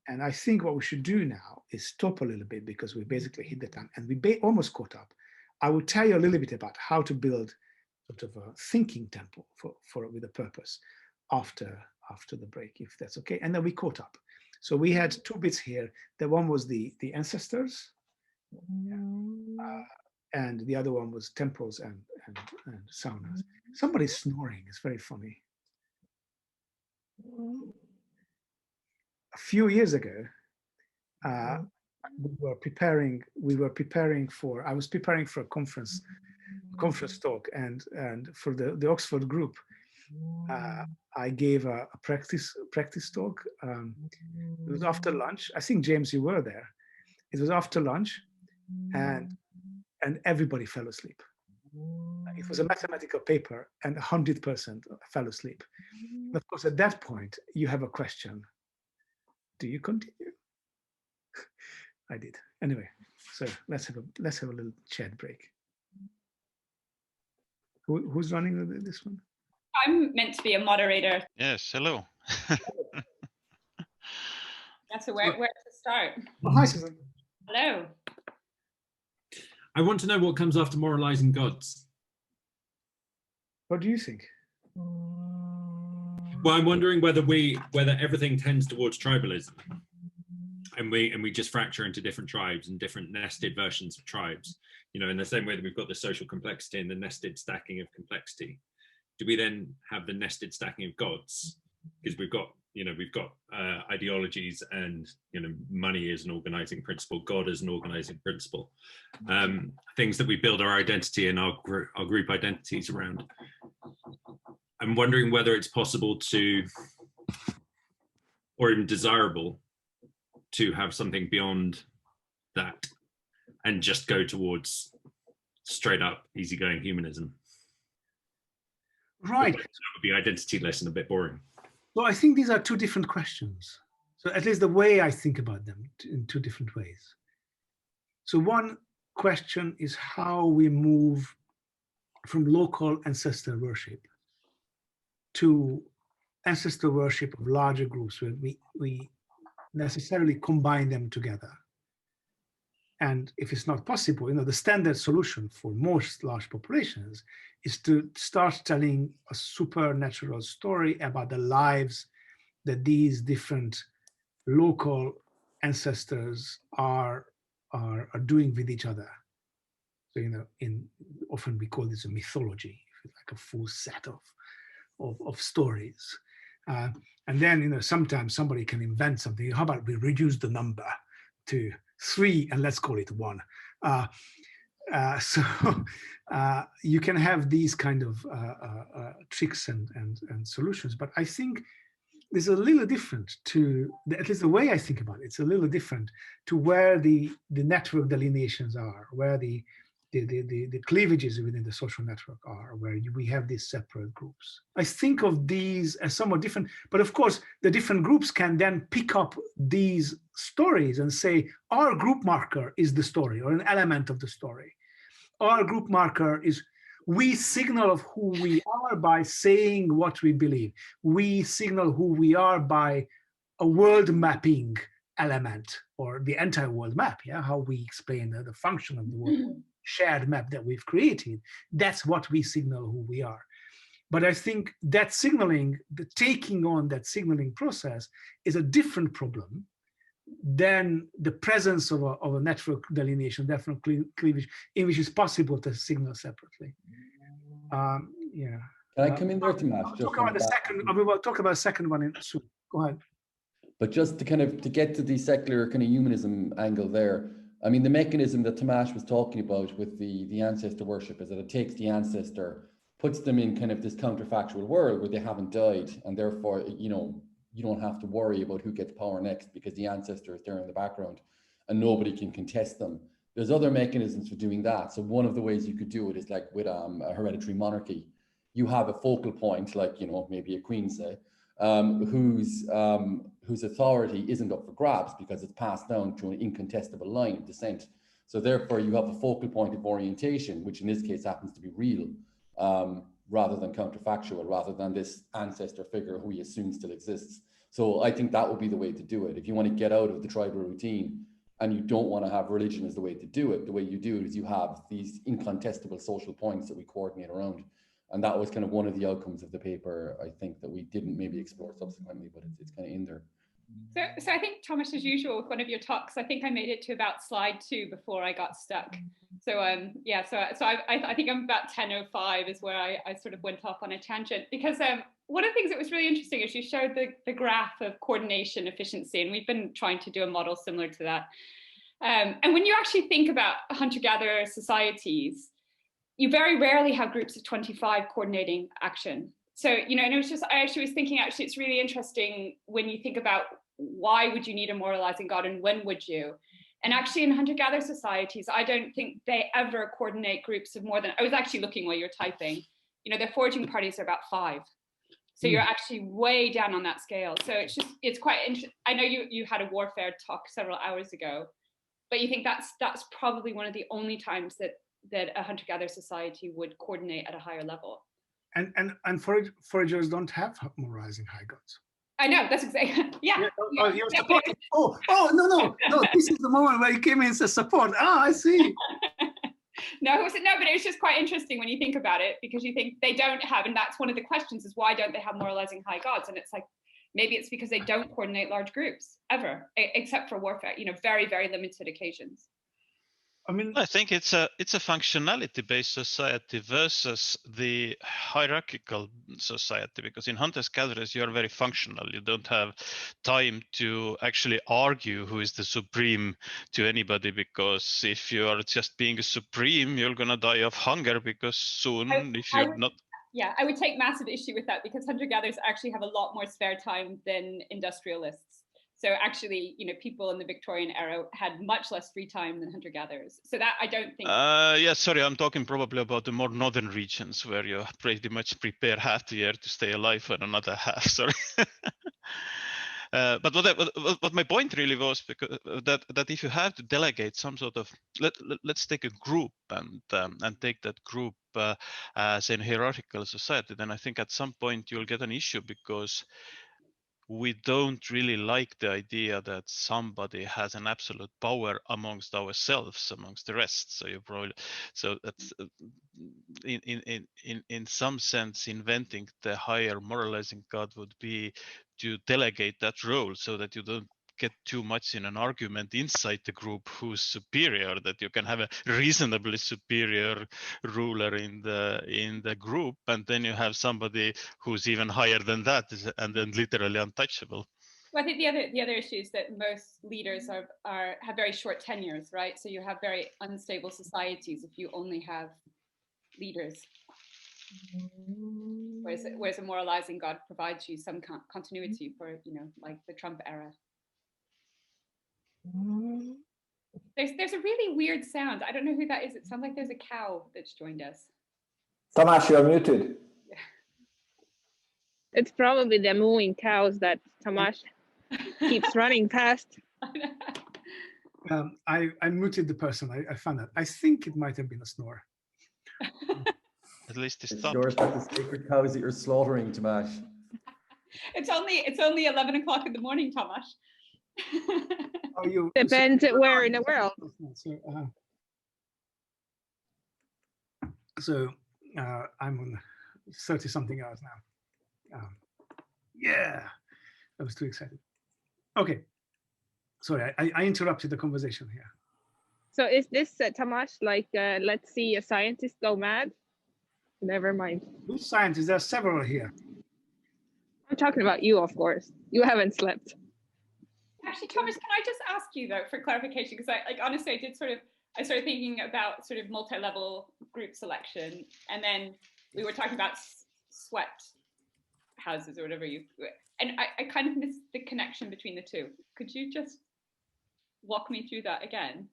Speaker 3: And I think what we should do now is stop a little bit, because we basically hit the time and we almost caught up. I will tell you a little bit about how to build sort of a thinking temple with a purpose after the break, if that's okay. And then we caught up. So we had two bits here. The one was the ancestors, and the other one was temples and saunas. Somebody's snoring. It's very funny. A few years ago, I was preparing for a conference talk, and for the Oxford group, I gave a practice talk. It was after lunch. I think, James, you were there. It was after lunch, and everybody fell asleep. It was a mathematical paper, and 100% fell asleep. Of course, at that point, you have a question. Do you continue? I did. Anyway, so let's have a little chat break. Who's running this one?
Speaker 8: I'm meant to be a moderator.
Speaker 11: Yes, hello.
Speaker 8: That's where to start.
Speaker 3: Oh, hi, Susan.
Speaker 8: Hello.
Speaker 12: I want to know what comes after moralizing gods.
Speaker 3: What do you think?
Speaker 12: Well, I'm wondering whether everything tends towards tribalism, and we just fracture into different tribes and different nested versions of tribes. You know, in the same way that we've got the social complexity and the nested stacking of complexity. Do we then have the nested stacking of gods? Because we've got ideologies, and money is an organizing principle, God is an organizing principle, things that we build our identity and our group identities around. I'm wondering whether it's possible to, or even desirable, to have something beyond that and just go towards straight up easygoing humanism.
Speaker 3: Right.
Speaker 12: That would be identityless and a bit boring.
Speaker 3: Well, I think these are two different questions. So at least the way I think about them in two different ways. So one question is how we move from local ancestor worship to ancestor worship of larger groups, where we necessarily combine them together. And if it's not possible, the standard solution for most large populations is to start telling a supernatural story about the lives that these different local ancestors are doing with each other. So, often we call this a mythology, like a full set of stories. And then, sometimes somebody can invent something. How about we reduce the number to 3 and let's call it 1. So you can have these kind of tricks and solutions, but I think there's a little different to, at least the way I think about it, it's a little different to where the network delineations are, where the cleavages within the social network are, where we have these separate groups. I think of these as somewhat different, but of course, the different groups can then pick up these stories and say, our group marker is the story, or an element of the story. Our group marker is, we signal of who we are by saying what we believe. We signal who we are by a world mapping element, or the anti-world map, how we explain the function of the world. Shared map that we've created, that's what we signal who we are. But I think that signaling, the taking on that signaling process, is a different problem than the presence of a network delineation, network cleavage, in which it's possible to signal separately. Yeah.
Speaker 2: Can I come in there, Tomas?
Speaker 3: We'll talk about the second one soon. Go ahead.
Speaker 2: But just to get to the secular kind of humanism angle there, I mean, the mechanism that Tomasz was talking about with the ancestor worship is that it takes the ancestor, puts them in kind of this counterfactual world where they haven't died, and therefore, you know, you don't have to worry about who gets power next because the ancestor is there in the background and nobody can contest them. There's other mechanisms for doing that. So one of the ways you could do it is like with a hereditary monarchy. You have a focal point, like, you know, maybe a queen, say, whose authority isn't up for grabs because it's passed down through an incontestable line of descent. So therefore you have a focal point of orientation, which in this case happens to be real, rather than counterfactual, rather than this ancestor figure who we assume still exists. So I think that would be the way to do it. If you want to get out of the tribal routine and you don't want to have religion as the way to do it, the way you do it is you have these incontestable social points that we coordinate around. And that was kind of one of the outcomes of the paper, I think, that we didn't maybe explore subsequently, but it's kind of in there.
Speaker 8: So I think, Thomas, as usual, with one of your talks, I think I made it to about slide 2 before I got stuck. So yeah, so I think I'm about 10:05 is where I sort of went off on a tangent, because one of the things that was really interesting is you showed the graph of coordination efficiency, and we've been trying to do a model similar to that. And when you actually think about hunter-gatherer societies, you very rarely have groups of 25 coordinating action. So, you know, and it was just, I actually was thinking, actually, it's really interesting when you think about why would you need a moralizing God and when would you? And actually in hunter-gatherer societies, I don't think they ever coordinate groups of more than, I was actually looking while you're typing, you know, their foraging parties are about 5. So you're actually way down on that scale. So it's just, it's quite interesting. I know you had a warfare talk several hours ago, but you think that's probably one of the only times that a hunter-gatherer society would coordinate at a higher level.
Speaker 3: And foragers don't have moralizing high gods.
Speaker 8: I know, that's exactly, yeah.
Speaker 3: No, this is the moment where he came in and said support. I see.
Speaker 8: No, but it was just quite interesting when you think about it, because you think they don't have, and that's one of the questions is why don't they have moralizing high gods? And it's like, maybe it's because they don't coordinate large groups ever, except for warfare, you know, very, very limited occasions.
Speaker 3: I mean,
Speaker 11: I think it's a functionality-based society versus the hierarchical society, because in hunters-gatherers you are very functional. You don't have time to actually argue who is the supreme to anybody, because if you are just being a supreme, you're gonna die of hunger, because soon
Speaker 8: Yeah, I would take massive issue with that, because hunter-gatherers actually have a lot more spare time than industrialists. So actually, you know, people in the Victorian era had much less free time than hunter-gatherers. So that I don't think.
Speaker 11: Yeah, sorry, I'm talking probably about the more northern regions where you pretty much prepare half the year to stay alive for another half. Sorry. But what my point really was, because that if you have to delegate some sort of, let's take a group and take that group as an hierarchical society, then I think at some point you'll get an issue, because we don't really like the idea that somebody has an absolute power amongst ourselves, amongst the rest. So you probably, so that's in some sense, inventing the higher moralizing God would be to delegate that role, so that you don't get too much in an argument inside the group who's superior, that you can have a reasonably superior ruler in the group, and then you have somebody who's even higher than that and then literally untouchable.
Speaker 8: Well, I think the other issue is that most leaders have very short tenures, right? So you have very unstable societies if you only have leaders. Whereas a moralizing God provides you some continuity for, you know, like the Trump era. There's a really weird sound. I don't know who that is. It sounds like there's a cow that's joined us.
Speaker 13: Tomasz, you're muted.
Speaker 8: Yeah.
Speaker 6: It's probably the mooing cows that Tomasz keeps running past.
Speaker 3: I muted the person. I found that. I think it might have been a snore.
Speaker 11: At least it's
Speaker 2: yours, but the sacred cows that you're slaughtering, Tomasz.
Speaker 8: It's only 11 o'clock in the morning, Tomasz.
Speaker 6: Depends where in the world.
Speaker 3: So I'm on 30-something hours now. Yeah, I was too excited. Okay, sorry, I interrupted the conversation here.
Speaker 6: So is this, Tomasz, like, let's see a scientist go mad? Never mind.
Speaker 3: Which scientists? There are several here.
Speaker 6: I'm talking about you, of course. You haven't slept.
Speaker 8: Actually, Thomas, can I just ask you though for clarification? Because honestly, I started thinking about sort of multi-level group selection, and then we were talking about sweat houses or whatever and I kind of missed the connection between the two. Could you just walk me through that again?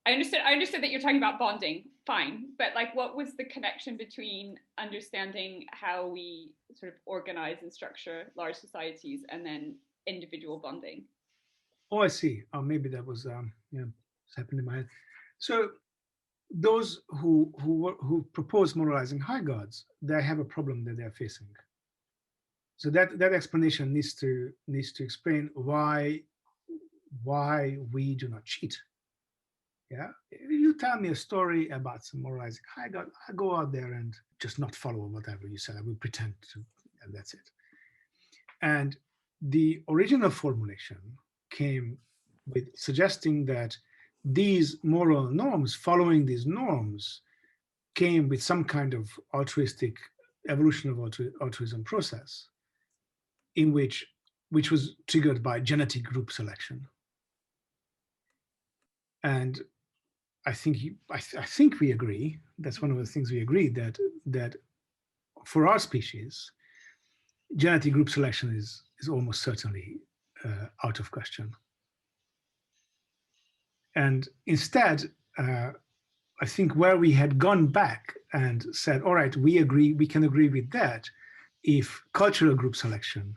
Speaker 8: I understood that you're talking about bonding, fine, but like what was the connection between understanding how we sort of organize and structure large societies and then individual bonding?
Speaker 3: Oh, I see. Maybe that was it's happened in my head. So those who propose moralizing high gods, they have a problem that they're facing. So that explanation needs to explain why we do not cheat. Yeah, if you tell me a story about some moralizing high god, I go out there and just not follow whatever you said. I will pretend to, and that's it. And the original formulation came with suggesting that these moral norms, following these norms, came with some kind of altruistic evolution of altruism process, in which was triggered by genetic group selection. And I think we agree. That's one of the things we agreed, that for our species, genetic group selection is almost certainly out of question. And instead, I think where we had gone back and said, all right, we can agree with that if cultural group selection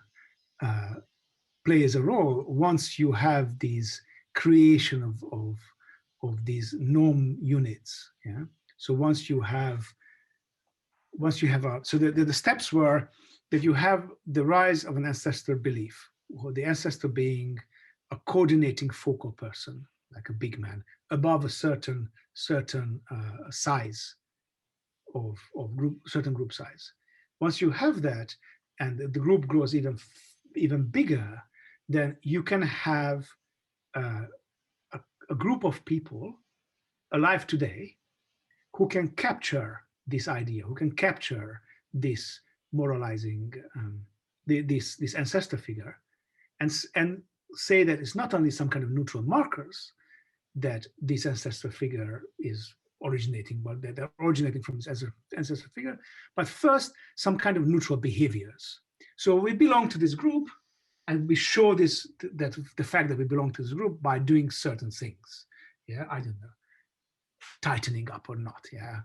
Speaker 3: plays a role once you have these creation of these norm units. Yeah. So once you have so the steps were that you have the rise of an ancestor belief, or the ancestor being a coordinating focal person, like a big man, above a certain size of certain group size. Once you have that, and the group grows even bigger, then you can have a group of people alive today who can capture this idea, who can capture this moralizing, this ancestor figure, and say that it's not only some kind of neutral markers that this ancestor figure is originating, but that they're originating from this ancestor figure, but first some kind of neutral behaviors. So we belong to this group, and we show that the fact that we belong to this group by doing certain things. Yeah, I don't know, tightening up or not. Yeah,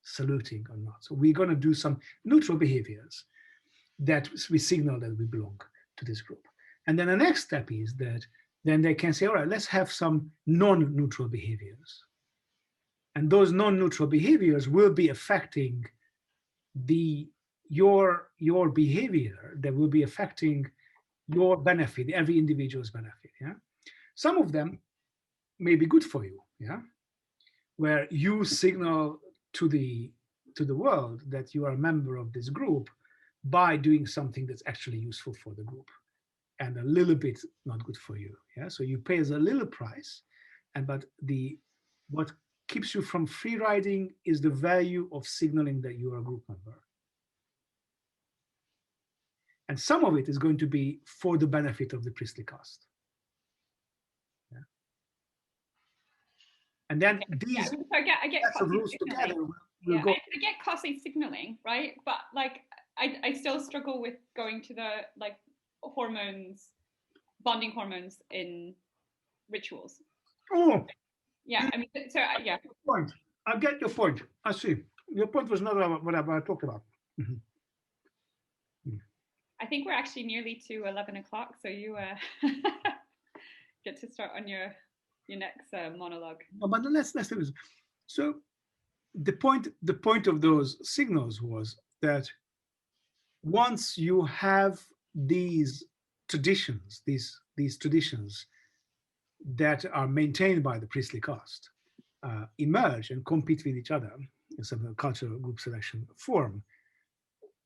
Speaker 3: saluting or not. So we're going to do some neutral behaviors that we signal that we belong to this group. And then the next step is that then they can say, all right, let's have some non-neutral behaviors. And those non-neutral behaviors will be affecting your behavior, that will be affecting your benefit, every individual's benefit. Yeah, some of them may be good for you. Yeah, where you signal to the world that you are a member of this group by doing something that's actually useful for the group, and a little bit not good for you. Yeah, so you pay as a little price, but what keeps you from free riding is the value of signaling that you are a group member. And some of it is going to be for the benefit of the priestly caste. Yeah. And then these
Speaker 8: I get
Speaker 3: sets of rules together will go.
Speaker 8: I get costly signaling, right? But like I still struggle with going to the like hormones, bonding hormones in rituals.
Speaker 3: Oh.
Speaker 8: Yeah, I mean, so yeah.
Speaker 3: Point. I get your point. I see. Your point was not what I talked about. Mm-hmm.
Speaker 8: I think we're actually nearly to 11 o'clock, so you get to start on your next monologue.
Speaker 3: No, but let's do this. So the point of those signals was that once you have these traditions, these traditions that are maintained by the priestly caste, emerge and compete with each other in some cultural group selection form,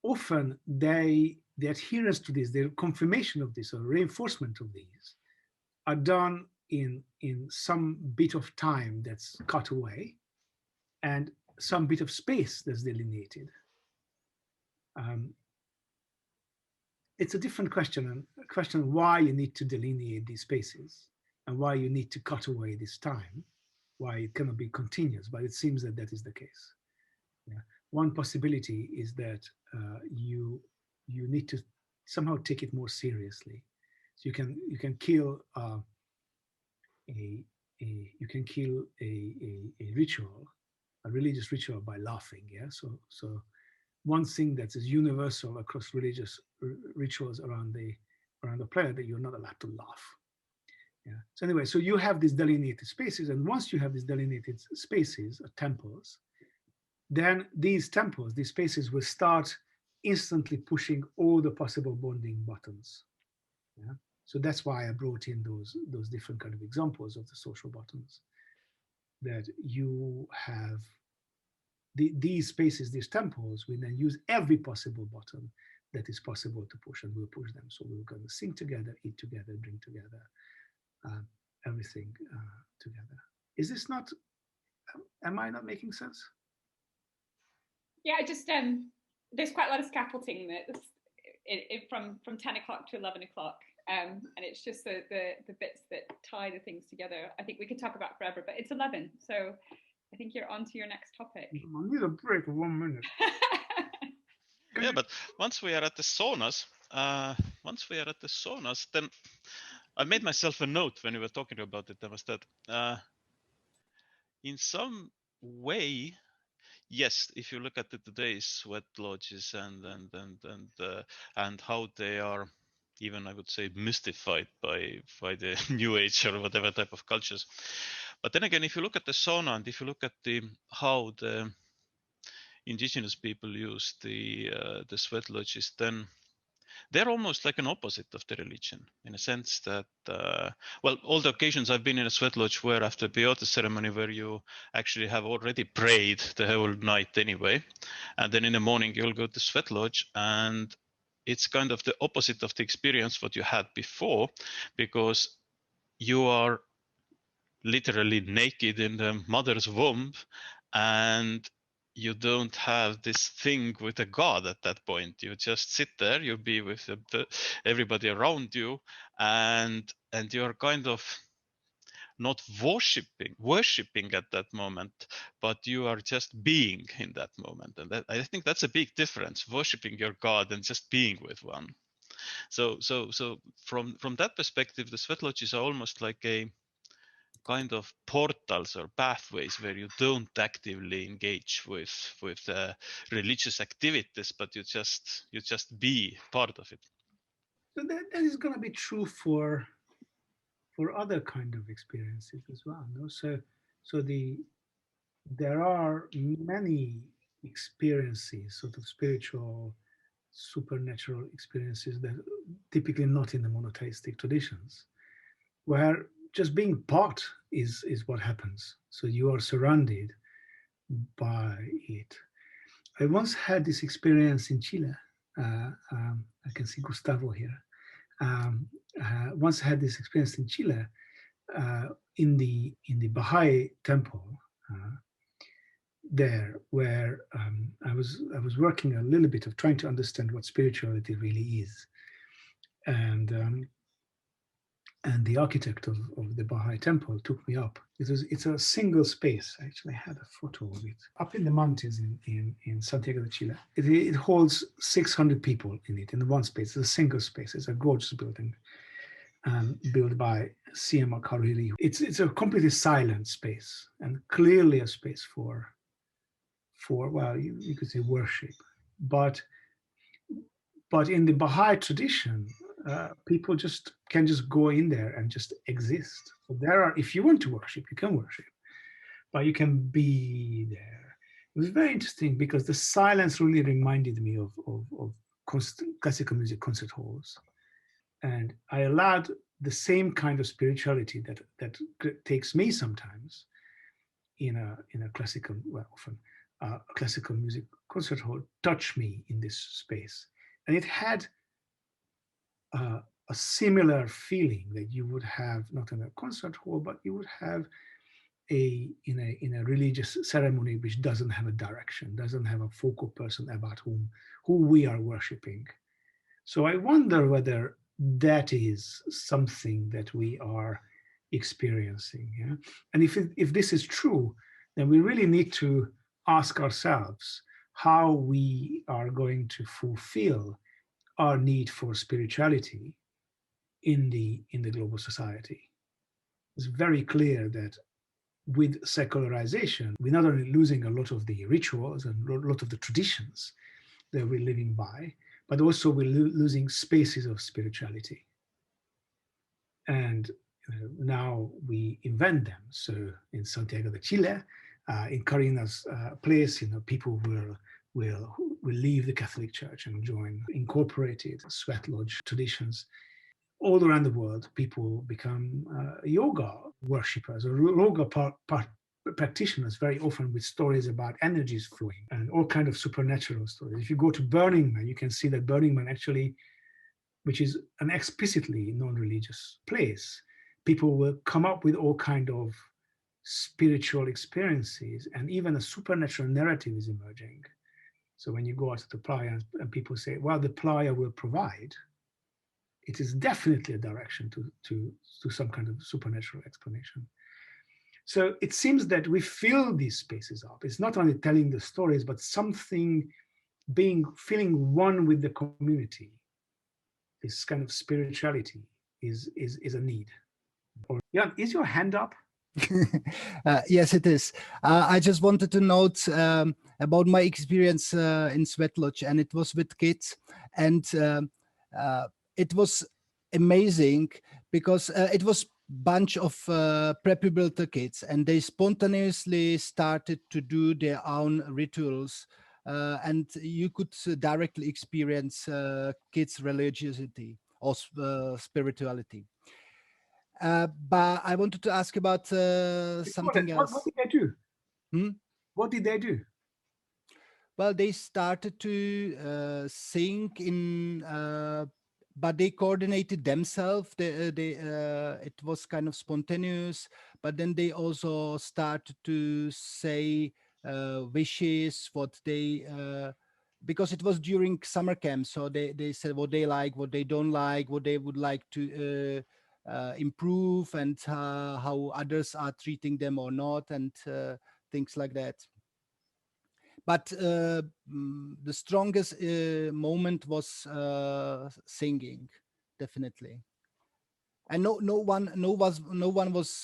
Speaker 3: often the adherence to this, the confirmation of this or reinforcement of these are done in some bit of time that's cut away and some bit of space that's delineated. it's a different question, and a question why you need to delineate these spaces and why you need to cut away this time, why it cannot be continuous, but it seems that that is the case. Yeah. One possibility is that you need to somehow take it more seriously. So you can kill a ritual, a religious ritual, by laughing. Yeah. So one thing that is universal across religious rituals around the planet, that you're not allowed to laugh. Yeah. So anyway, so you have these delineated spaces, and once you have these delineated spaces, temples, then these temples, these spaces, will start instantly pushing all the possible bonding buttons. Yeah. So that's why I brought in those different kind of examples of the social buttons. That you have these spaces, these temples, we then use every possible button that is possible to push, and we'll push them. So we're going to sing together, eat together, drink together, everything together. Is this not? Am I not making sense?
Speaker 8: Yeah, I just there's quite a lot of scaffolding that from 10 o'clock to 11 o'clock. And it's just the bits that tie the things together. I think we could talk about forever, but it's 11, so I think you're on to your next topic.
Speaker 3: I need a break of 1 minute.
Speaker 11: Yeah, but once we are at the saunas, then I made myself a note when we were talking about it. That was that in some way, yes, if you look at today's sweat lodges and how they are, even I would say, mystified by the new age or whatever type of cultures. But then again, if you look at the sauna and if you look at how the indigenous people use the sweat lodges, then they're almost like an opposite of the religion, in a sense that, well, all the occasions I've been in a sweat lodge were after peyote ceremony, where you actually have already prayed the whole night anyway, and then in the morning you'll go to sweat lodge, and it's kind of the opposite of the experience what you had before, because you are literally naked in the mother's womb, and you don't have this thing with a god at that point. You just sit there, you be with everybody around you, and you're kind of not worshipping at that moment, but you are just being in that moment. And I think that's a big difference, worshipping your god and just being with one. So from that perspective, the sweat lodges are almost like a kind of portals or pathways where you don't actively engage with religious activities, but you just be part of it.
Speaker 3: So that is going to be true for other kind of experiences as well. No? So there are many experiences, sort of spiritual, supernatural experiences that typically not in the monotheistic traditions, where just being part is what happens. So you are surrounded by it. I once had this experience in Chile. I can see Gustavo here. Once had this experience in Chile, in the Baha'i temple there, where I was working a little bit of trying to understand what spirituality really is, and the architect of the Baha'i temple took me up. It's a single space. I actually had a photo of it up in the mountains in Santiago de Chile. It holds 600 people in it, in one space. It's a single space. It's a gorgeous building, built by C.M. Al-Khariri. It's a completely silent space, and clearly a space for well, you could say worship. But in the Baha'i tradition, people can just go in there and just exist. So if you want to worship, you can worship, but you can be there. It was very interesting because the silence really reminded me of classical music concert halls, and I allowed the same kind of spirituality that takes me sometimes in a classical, well, often a classical music concert hall, touch me in this space, and it had a similar feeling that you would have not in a concert hall, but you would have in a religious ceremony which doesn't have a direction, doesn't have a focal person about who we are worshiping, So I wonder whether that is something that we are experiencing. Yeah? And if this is true, then we really need to ask ourselves how we are going to fulfill our need for spirituality in the global society. It's very clear that with secularization, we're not only losing a lot of the rituals and a lot of the traditions that we're living by, but also we're losing spaces of spirituality. And now we invent them. So in Santiago de Chile, in Carina's place, people will leave the Catholic Church and join incorporated sweat lodge traditions. All around the world, people become yoga worshippers or yoga practitioners, very often with stories about energies flowing and all kinds of supernatural stories. If you go to Burning Man, you can see that Burning Man actually, which is an explicitly non-religious place, people will come up with all kinds of spiritual experiences, and even a supernatural narrative is emerging. So when you go out to the playa and people say, well, the playa will provide, it is definitely a direction to some kind of supernatural explanation. So it seems that we fill these spaces up. It's not only telling the stories, but something feeling one with the community. This kind of spirituality is a need. Or Jan, is your hand up?
Speaker 14: Yes, it is. I just wanted to note about my experience in Sweat Lodge, and it was with kids, and it was amazing because it was bunch of prepubertal kids, and they spontaneously started to do their own rituals, and you could directly experience kids' religiosity or spirituality. But I wanted to ask about something else.
Speaker 3: What did they do?
Speaker 14: Hmm?
Speaker 3: What did they do?
Speaker 14: Well, they started to sing in, but they coordinated themselves. It was kind of spontaneous, but then they also started to say wishes, what they, because it was during summer camp. So they said what they like, what they don't like, what they would like to improve, and how others are treating them or not, and things like that. But the strongest moment was singing, definitely. And no one was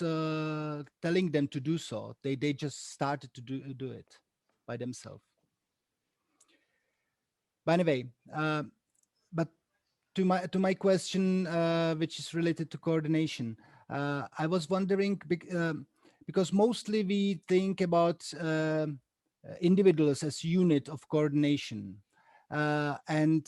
Speaker 14: telling them to do so. They just started to do it by themselves. But anyway, but to my question, which is related to coordination, I was wondering because mostly we think about individuals as unit of coordination, and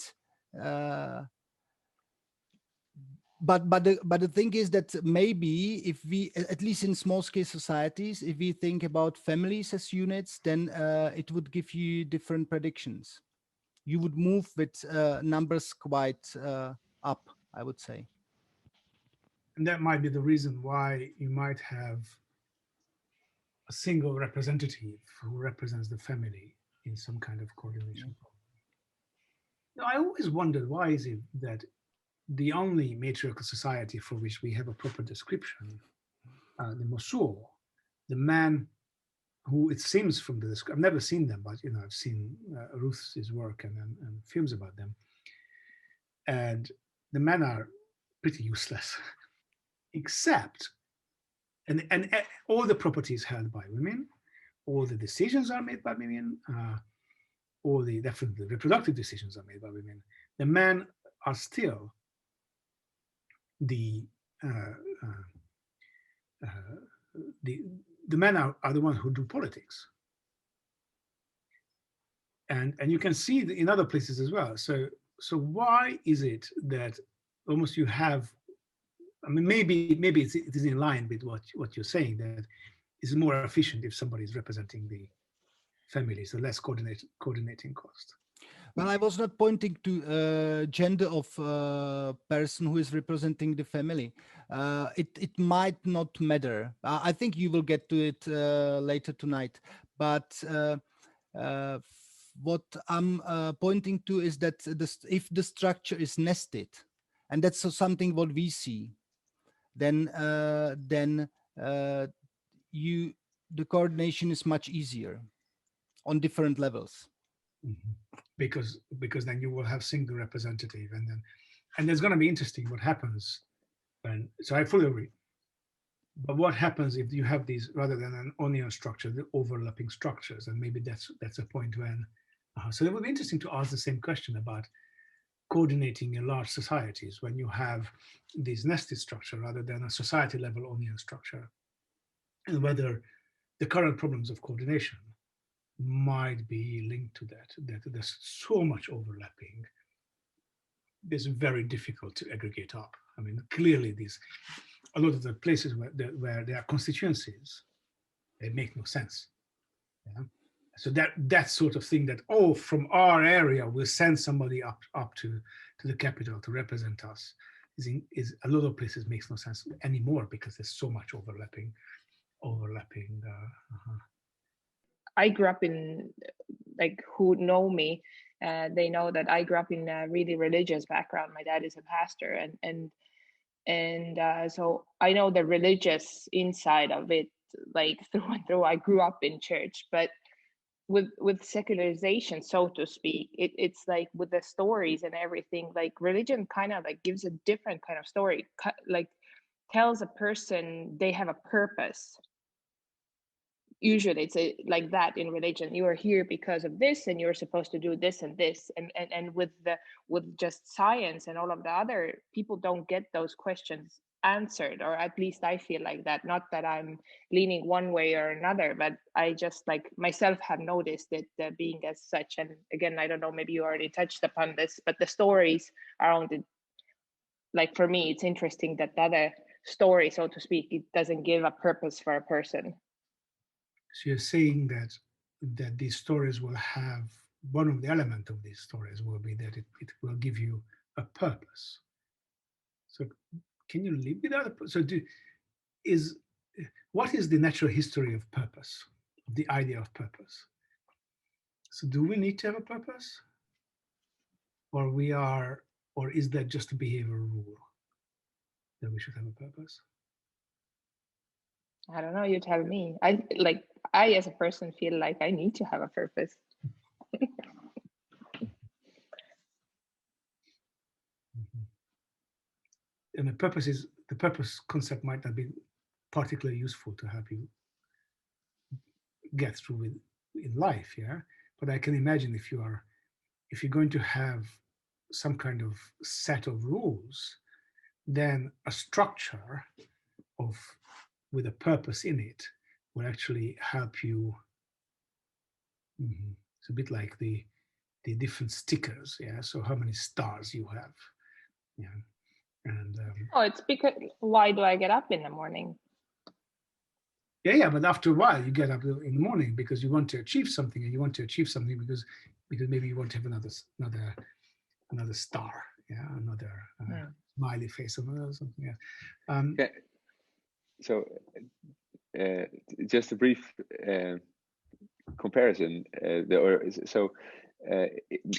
Speaker 14: but the thing is that maybe if we, at least in small scale societies, if we think about families as units, then it would give you different predictions. You would move with numbers quite up, I would say.
Speaker 3: And that might be the reason why you might have a single representative who represents the family in some kind of coordination problem. Now, I always wondered, why is it that the only matriarchal society for which we have a proper description, the Mosul, the man who, it seems from the description, I've never seen them, but I've seen Ruth's work and films about them, and the men are pretty useless, except, and all the properties held by women, all the decisions are made by women, all the definitely reproductive decisions are made by women. The men are still the men are the ones who do politics, and you can see in other places as well. So why is it that almost you have? I mean, maybe it is in line with what you're saying, that it's more efficient if somebody is representing the family, so less coordinating cost.
Speaker 14: Well, I was not pointing to gender of person who is representing the family. It might not matter. I think you will get to it later tonight. But what I'm pointing to is that if the structure is nested, and that's something what we see, then the coordination is much easier on different levels.
Speaker 3: Because then you will have single representative, and there's going to be interesting what happens when. So I fully agree. But what happens if you have these, rather than an onion structure, the overlapping structures, and maybe that's a point when. So it would be interesting to ask the same question about coordinating in large societies when you have this nested structure rather than a society level onion structure, and whether the current problems of coordination might be linked to that there's so much overlapping. It's very difficult to aggregate up. I mean, clearly a lot of the places where there are constituencies, they make no sense. Yeah? So that sort of thing, that from our area we'll send somebody up to the capital to represent us, is a lot of places makes no sense anymore because there's so much overlapping.
Speaker 6: I grew up in, like, who know me, they know that I grew up in a really religious background. My dad is a pastor, and so I know the religious inside of it, like, through and through. I grew up in church, but with secularization, so to speak, it's like with the stories and everything, like religion kind of like gives a different kind of story, like tells a person they have a purpose. Usually it's like that in religion. You are here because of this, and you're supposed to do this and this. And with just science and all of the other, people don't get those questions answered, or at least I feel like that. Not that I'm leaning one way or another, but I just, like, myself have noticed it being as such. And again, I don't know, maybe you already touched upon this, but the stories around it, like, for me, it's interesting that the other story, so to speak, it doesn't give a purpose for a person.
Speaker 3: So you're saying that these stories will have, one of the elements of these stories will be that it will give you a purpose. So can you live without a purpose? So what is the natural history of purpose, of the idea of purpose? So do we need to have a purpose? Or is that just a behavioral rule that we should have a purpose?
Speaker 6: I don't know, you tell me. I as a person feel like I need to have a purpose.
Speaker 3: And the purpose concept might not be particularly useful to help you get through in life, yeah. But I can imagine if you're going to have some kind of set of rules, then a structure with a purpose in it will actually help you. It's a bit like the different stickers, yeah. So how many stars you have, yeah. And
Speaker 6: it's because, why do I get up in the morning?
Speaker 3: Yeah, but after a while you get up in the morning because you want to achieve something, and you want to achieve something because maybe you want to have another star, yeah, another smiley face or something. Yeah.
Speaker 5: Okay. So just a brief comparison.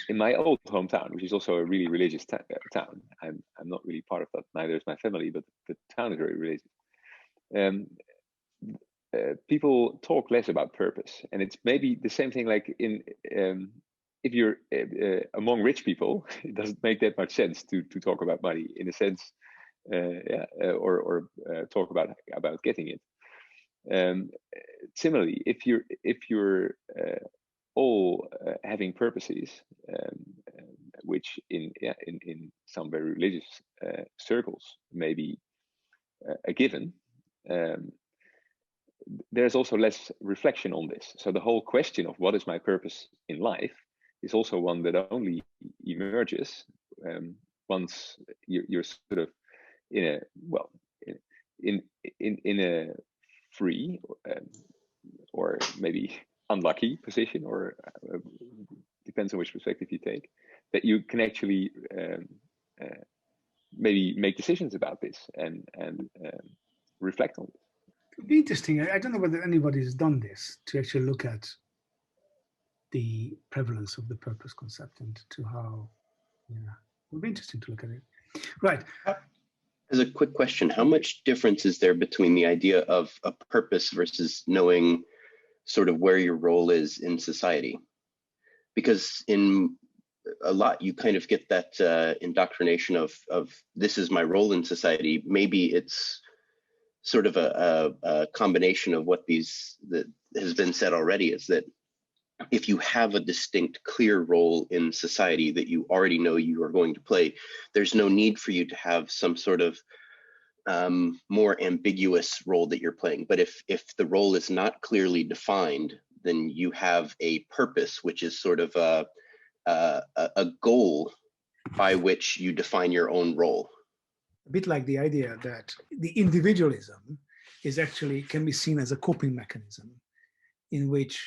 Speaker 5: In my old hometown, which is also a really religious town, I'm not really part of that. Neither is my family, but the town is very religious. People talk less about purpose, and it's maybe the same thing like if you're among rich people, it doesn't make that much sense to talk about money in a sense, or talk about getting it. Similarly, if you're all having purposes, which in some very religious circles may be a given. There's also less reflection on this. So the whole question of what is my purpose in life is also one that only emerges once you're sort of in a free or maybe unlucky position, or depends on which perspective you take, that you can actually maybe make decisions about this and reflect on it.
Speaker 3: It'd be interesting. I don't know whether anybody's done this, to actually look at the prevalence of the purpose concept and to how, yeah, it would be interesting to look at it. Right.
Speaker 15: As a quick question, how much difference is there between the idea of a purpose versus knowing sort of where your role is in society? Because in a lot, you kind of get that indoctrination of this is my role in society. Maybe it's sort of a combination of what that has been said already, is that if you have a distinct, clear role in society that you already know you are going to play, there's no need for you to have some sort of more ambiguous role that you're playing. But if the role is not clearly defined, then you have a purpose, which is sort of a goal by which you define your own role.
Speaker 3: A bit like the idea that the individualism is actually can be seen as a coping mechanism in which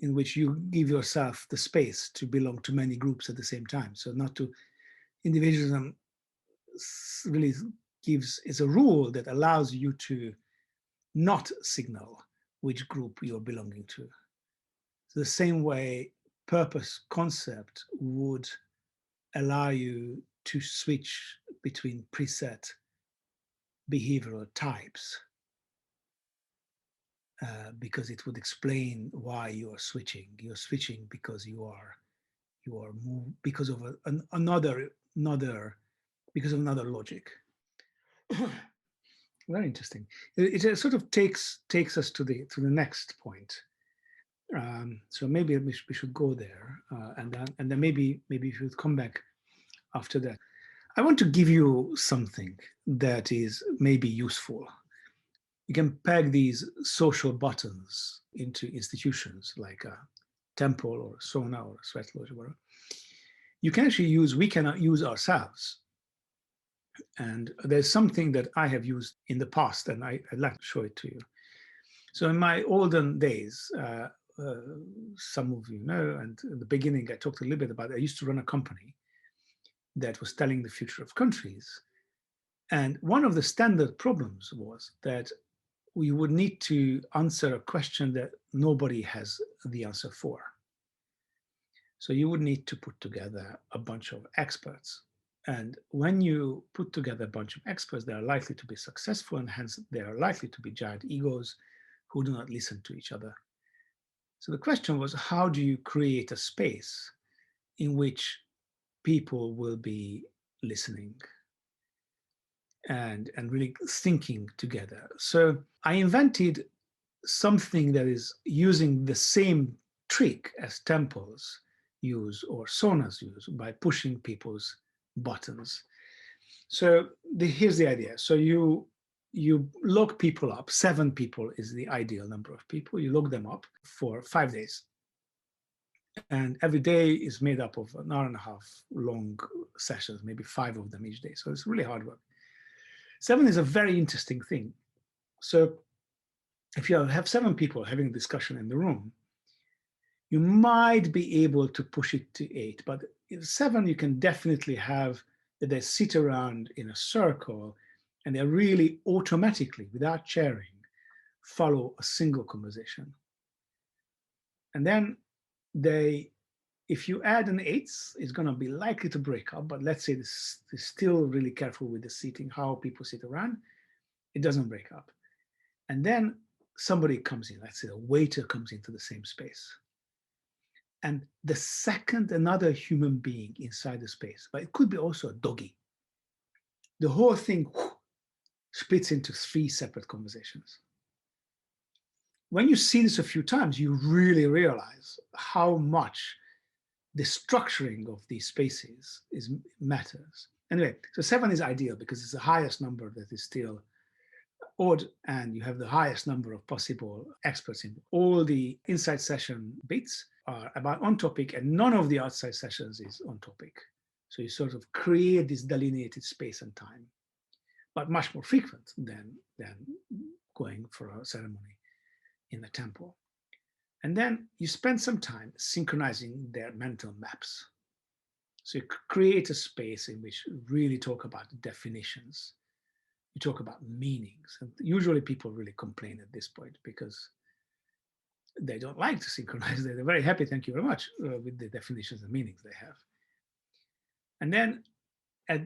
Speaker 3: you give yourself the space to belong to many groups at the same time. So individualism really is a rule that allows you to not signal which group you're belonging to. So the same way purpose concept would allow you to switch between preset behavioral types, because it would explain why you are switching. You're switching because you are because of another logic. Very interesting. It sort of takes us to the next point. So maybe we should go there, and then maybe we should come back after that. I want to give you something that is maybe useful. You can peg these social buttons into institutions like a temple or sauna or a sweat lodge or whatever. We cannot use ourselves. And there's something that I have used in the past, and I'd like to show it to you. So in my olden days, some of you know, and in the beginning I talked a little bit about it. I used to run a company that was telling the future of countries. And one of the standard problems was that we would need to answer a question that nobody has the answer for. So you would need to put together a bunch of experts. And when you put together a bunch of experts, they are likely to be successful, and hence they are likely to be giant egos who do not listen to each other. So the question was, how do you create a space in which people will be listening and really thinking together? So I invented something that is using the same trick as temples use or saunas use, by pushing people's buttons. So here's the idea. So you lock people up. 7 people is the ideal number of people. You lock them up for 5 days. And every day is made up of an hour and a half long sessions, maybe 5 of them each day. So it's really hard work. 7 is a very interesting thing. So if you have 7 people having a discussion in the room, you might be able to push it to 8, but in 7, you can definitely have that they sit around in a circle and they really automatically, without sharing, follow a single conversation. And then if you add an 8th, it's going to be likely to break up, but let's say this is still really careful with the seating, how people sit around, it doesn't break up. And then somebody comes in, let's say a waiter comes into the same space. And the second another human being inside the space, but it could be also a doggy, the whole thing splits into 3 separate conversations. When you see this a few times, you really realize how much the structuring of these spaces matters. Anyway, so 7 is ideal because it's the highest number that is still odd, and you have the highest number of possible experts in. All the inside session bits are about on topic, and none of the outside sessions is on topic. So you sort of create this delineated space and time, but much more frequent than going for a ceremony in a temple. And then you spend some time synchronizing their mental maps. So you create a space in which you really talk about definitions. You talk about meanings. And usually people really complain at this point because they don't like to synchronize. They're very happy, thank you very much, with the definitions and meanings they have. And then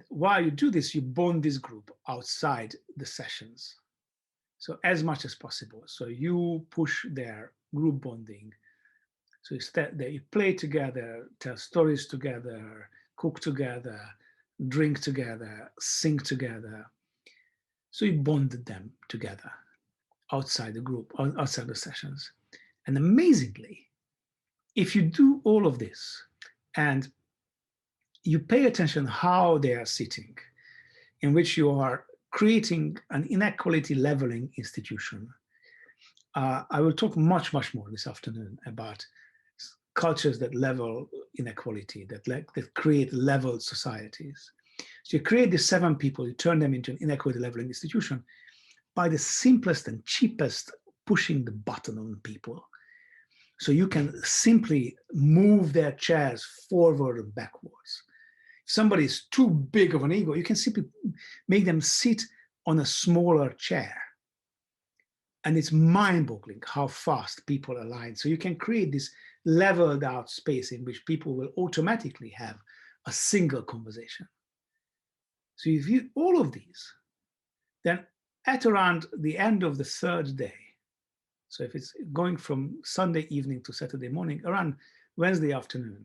Speaker 3: while you do this, you bond this group outside the sessions. So as much as possible. So you push their group bonding. So you play together, tell stories together, cook together, drink together, sing together. So you bonded them together outside the group, outside the sessions. And amazingly, if you do all of this and you pay attention how they are sitting, in which you are creating an inequality leveling institution. I will talk much, much more this afternoon about cultures that level inequality, that create leveled societies. So you create these 7 people, you turn them into an inequality leveling institution by the simplest and cheapest pushing the button on people. So you can simply move their chairs forward and backwards. If somebody is too big of an ego, you can simply make them sit on a smaller chair. And it's mind-boggling how fast people align. So you can create this leveled out space in which people will automatically have a single conversation. So if you do all of these, then at around the end of the 3rd day, so if it's going from Sunday evening to Saturday morning, around Wednesday afternoon,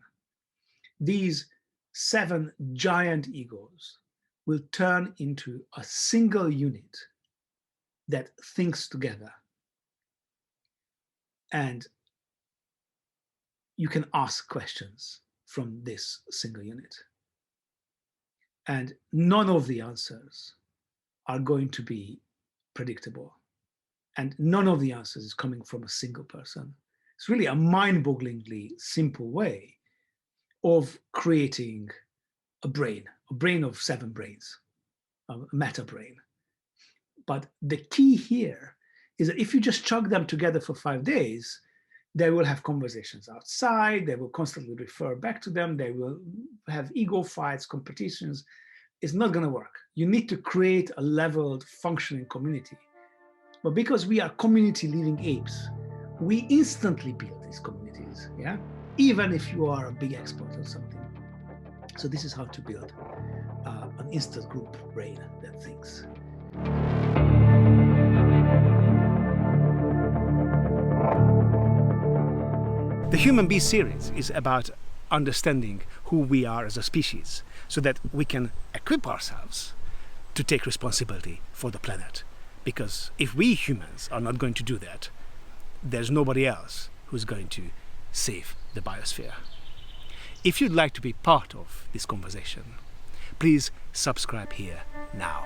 Speaker 3: these 7 giant egos will turn into a single unit that thinks together. And you can ask questions from this single unit. And none of the answers are going to be predictable. And none of the answers is coming from a single person. It's really a mind-bogglingly simple way of creating a brain of 7 brains, a meta brain. But the key here is that if you just chug them together for 5 days, they will have conversations outside, they will constantly refer back to them, they will have ego fights, competitions. It's not going to work. You need to create a leveled, functioning community. But because we are community living apes, we instantly build these communities, yeah? Even if you are a big expert or something. So this is how to build an instant group brain that thinks. The Human Bee series is about understanding who we are as a species so that we can equip ourselves to take responsibility for the planet. Because if we humans are not going to do that, there's nobody else who's going to save the biosphere. If you'd like to be part of this conversation, please subscribe here now.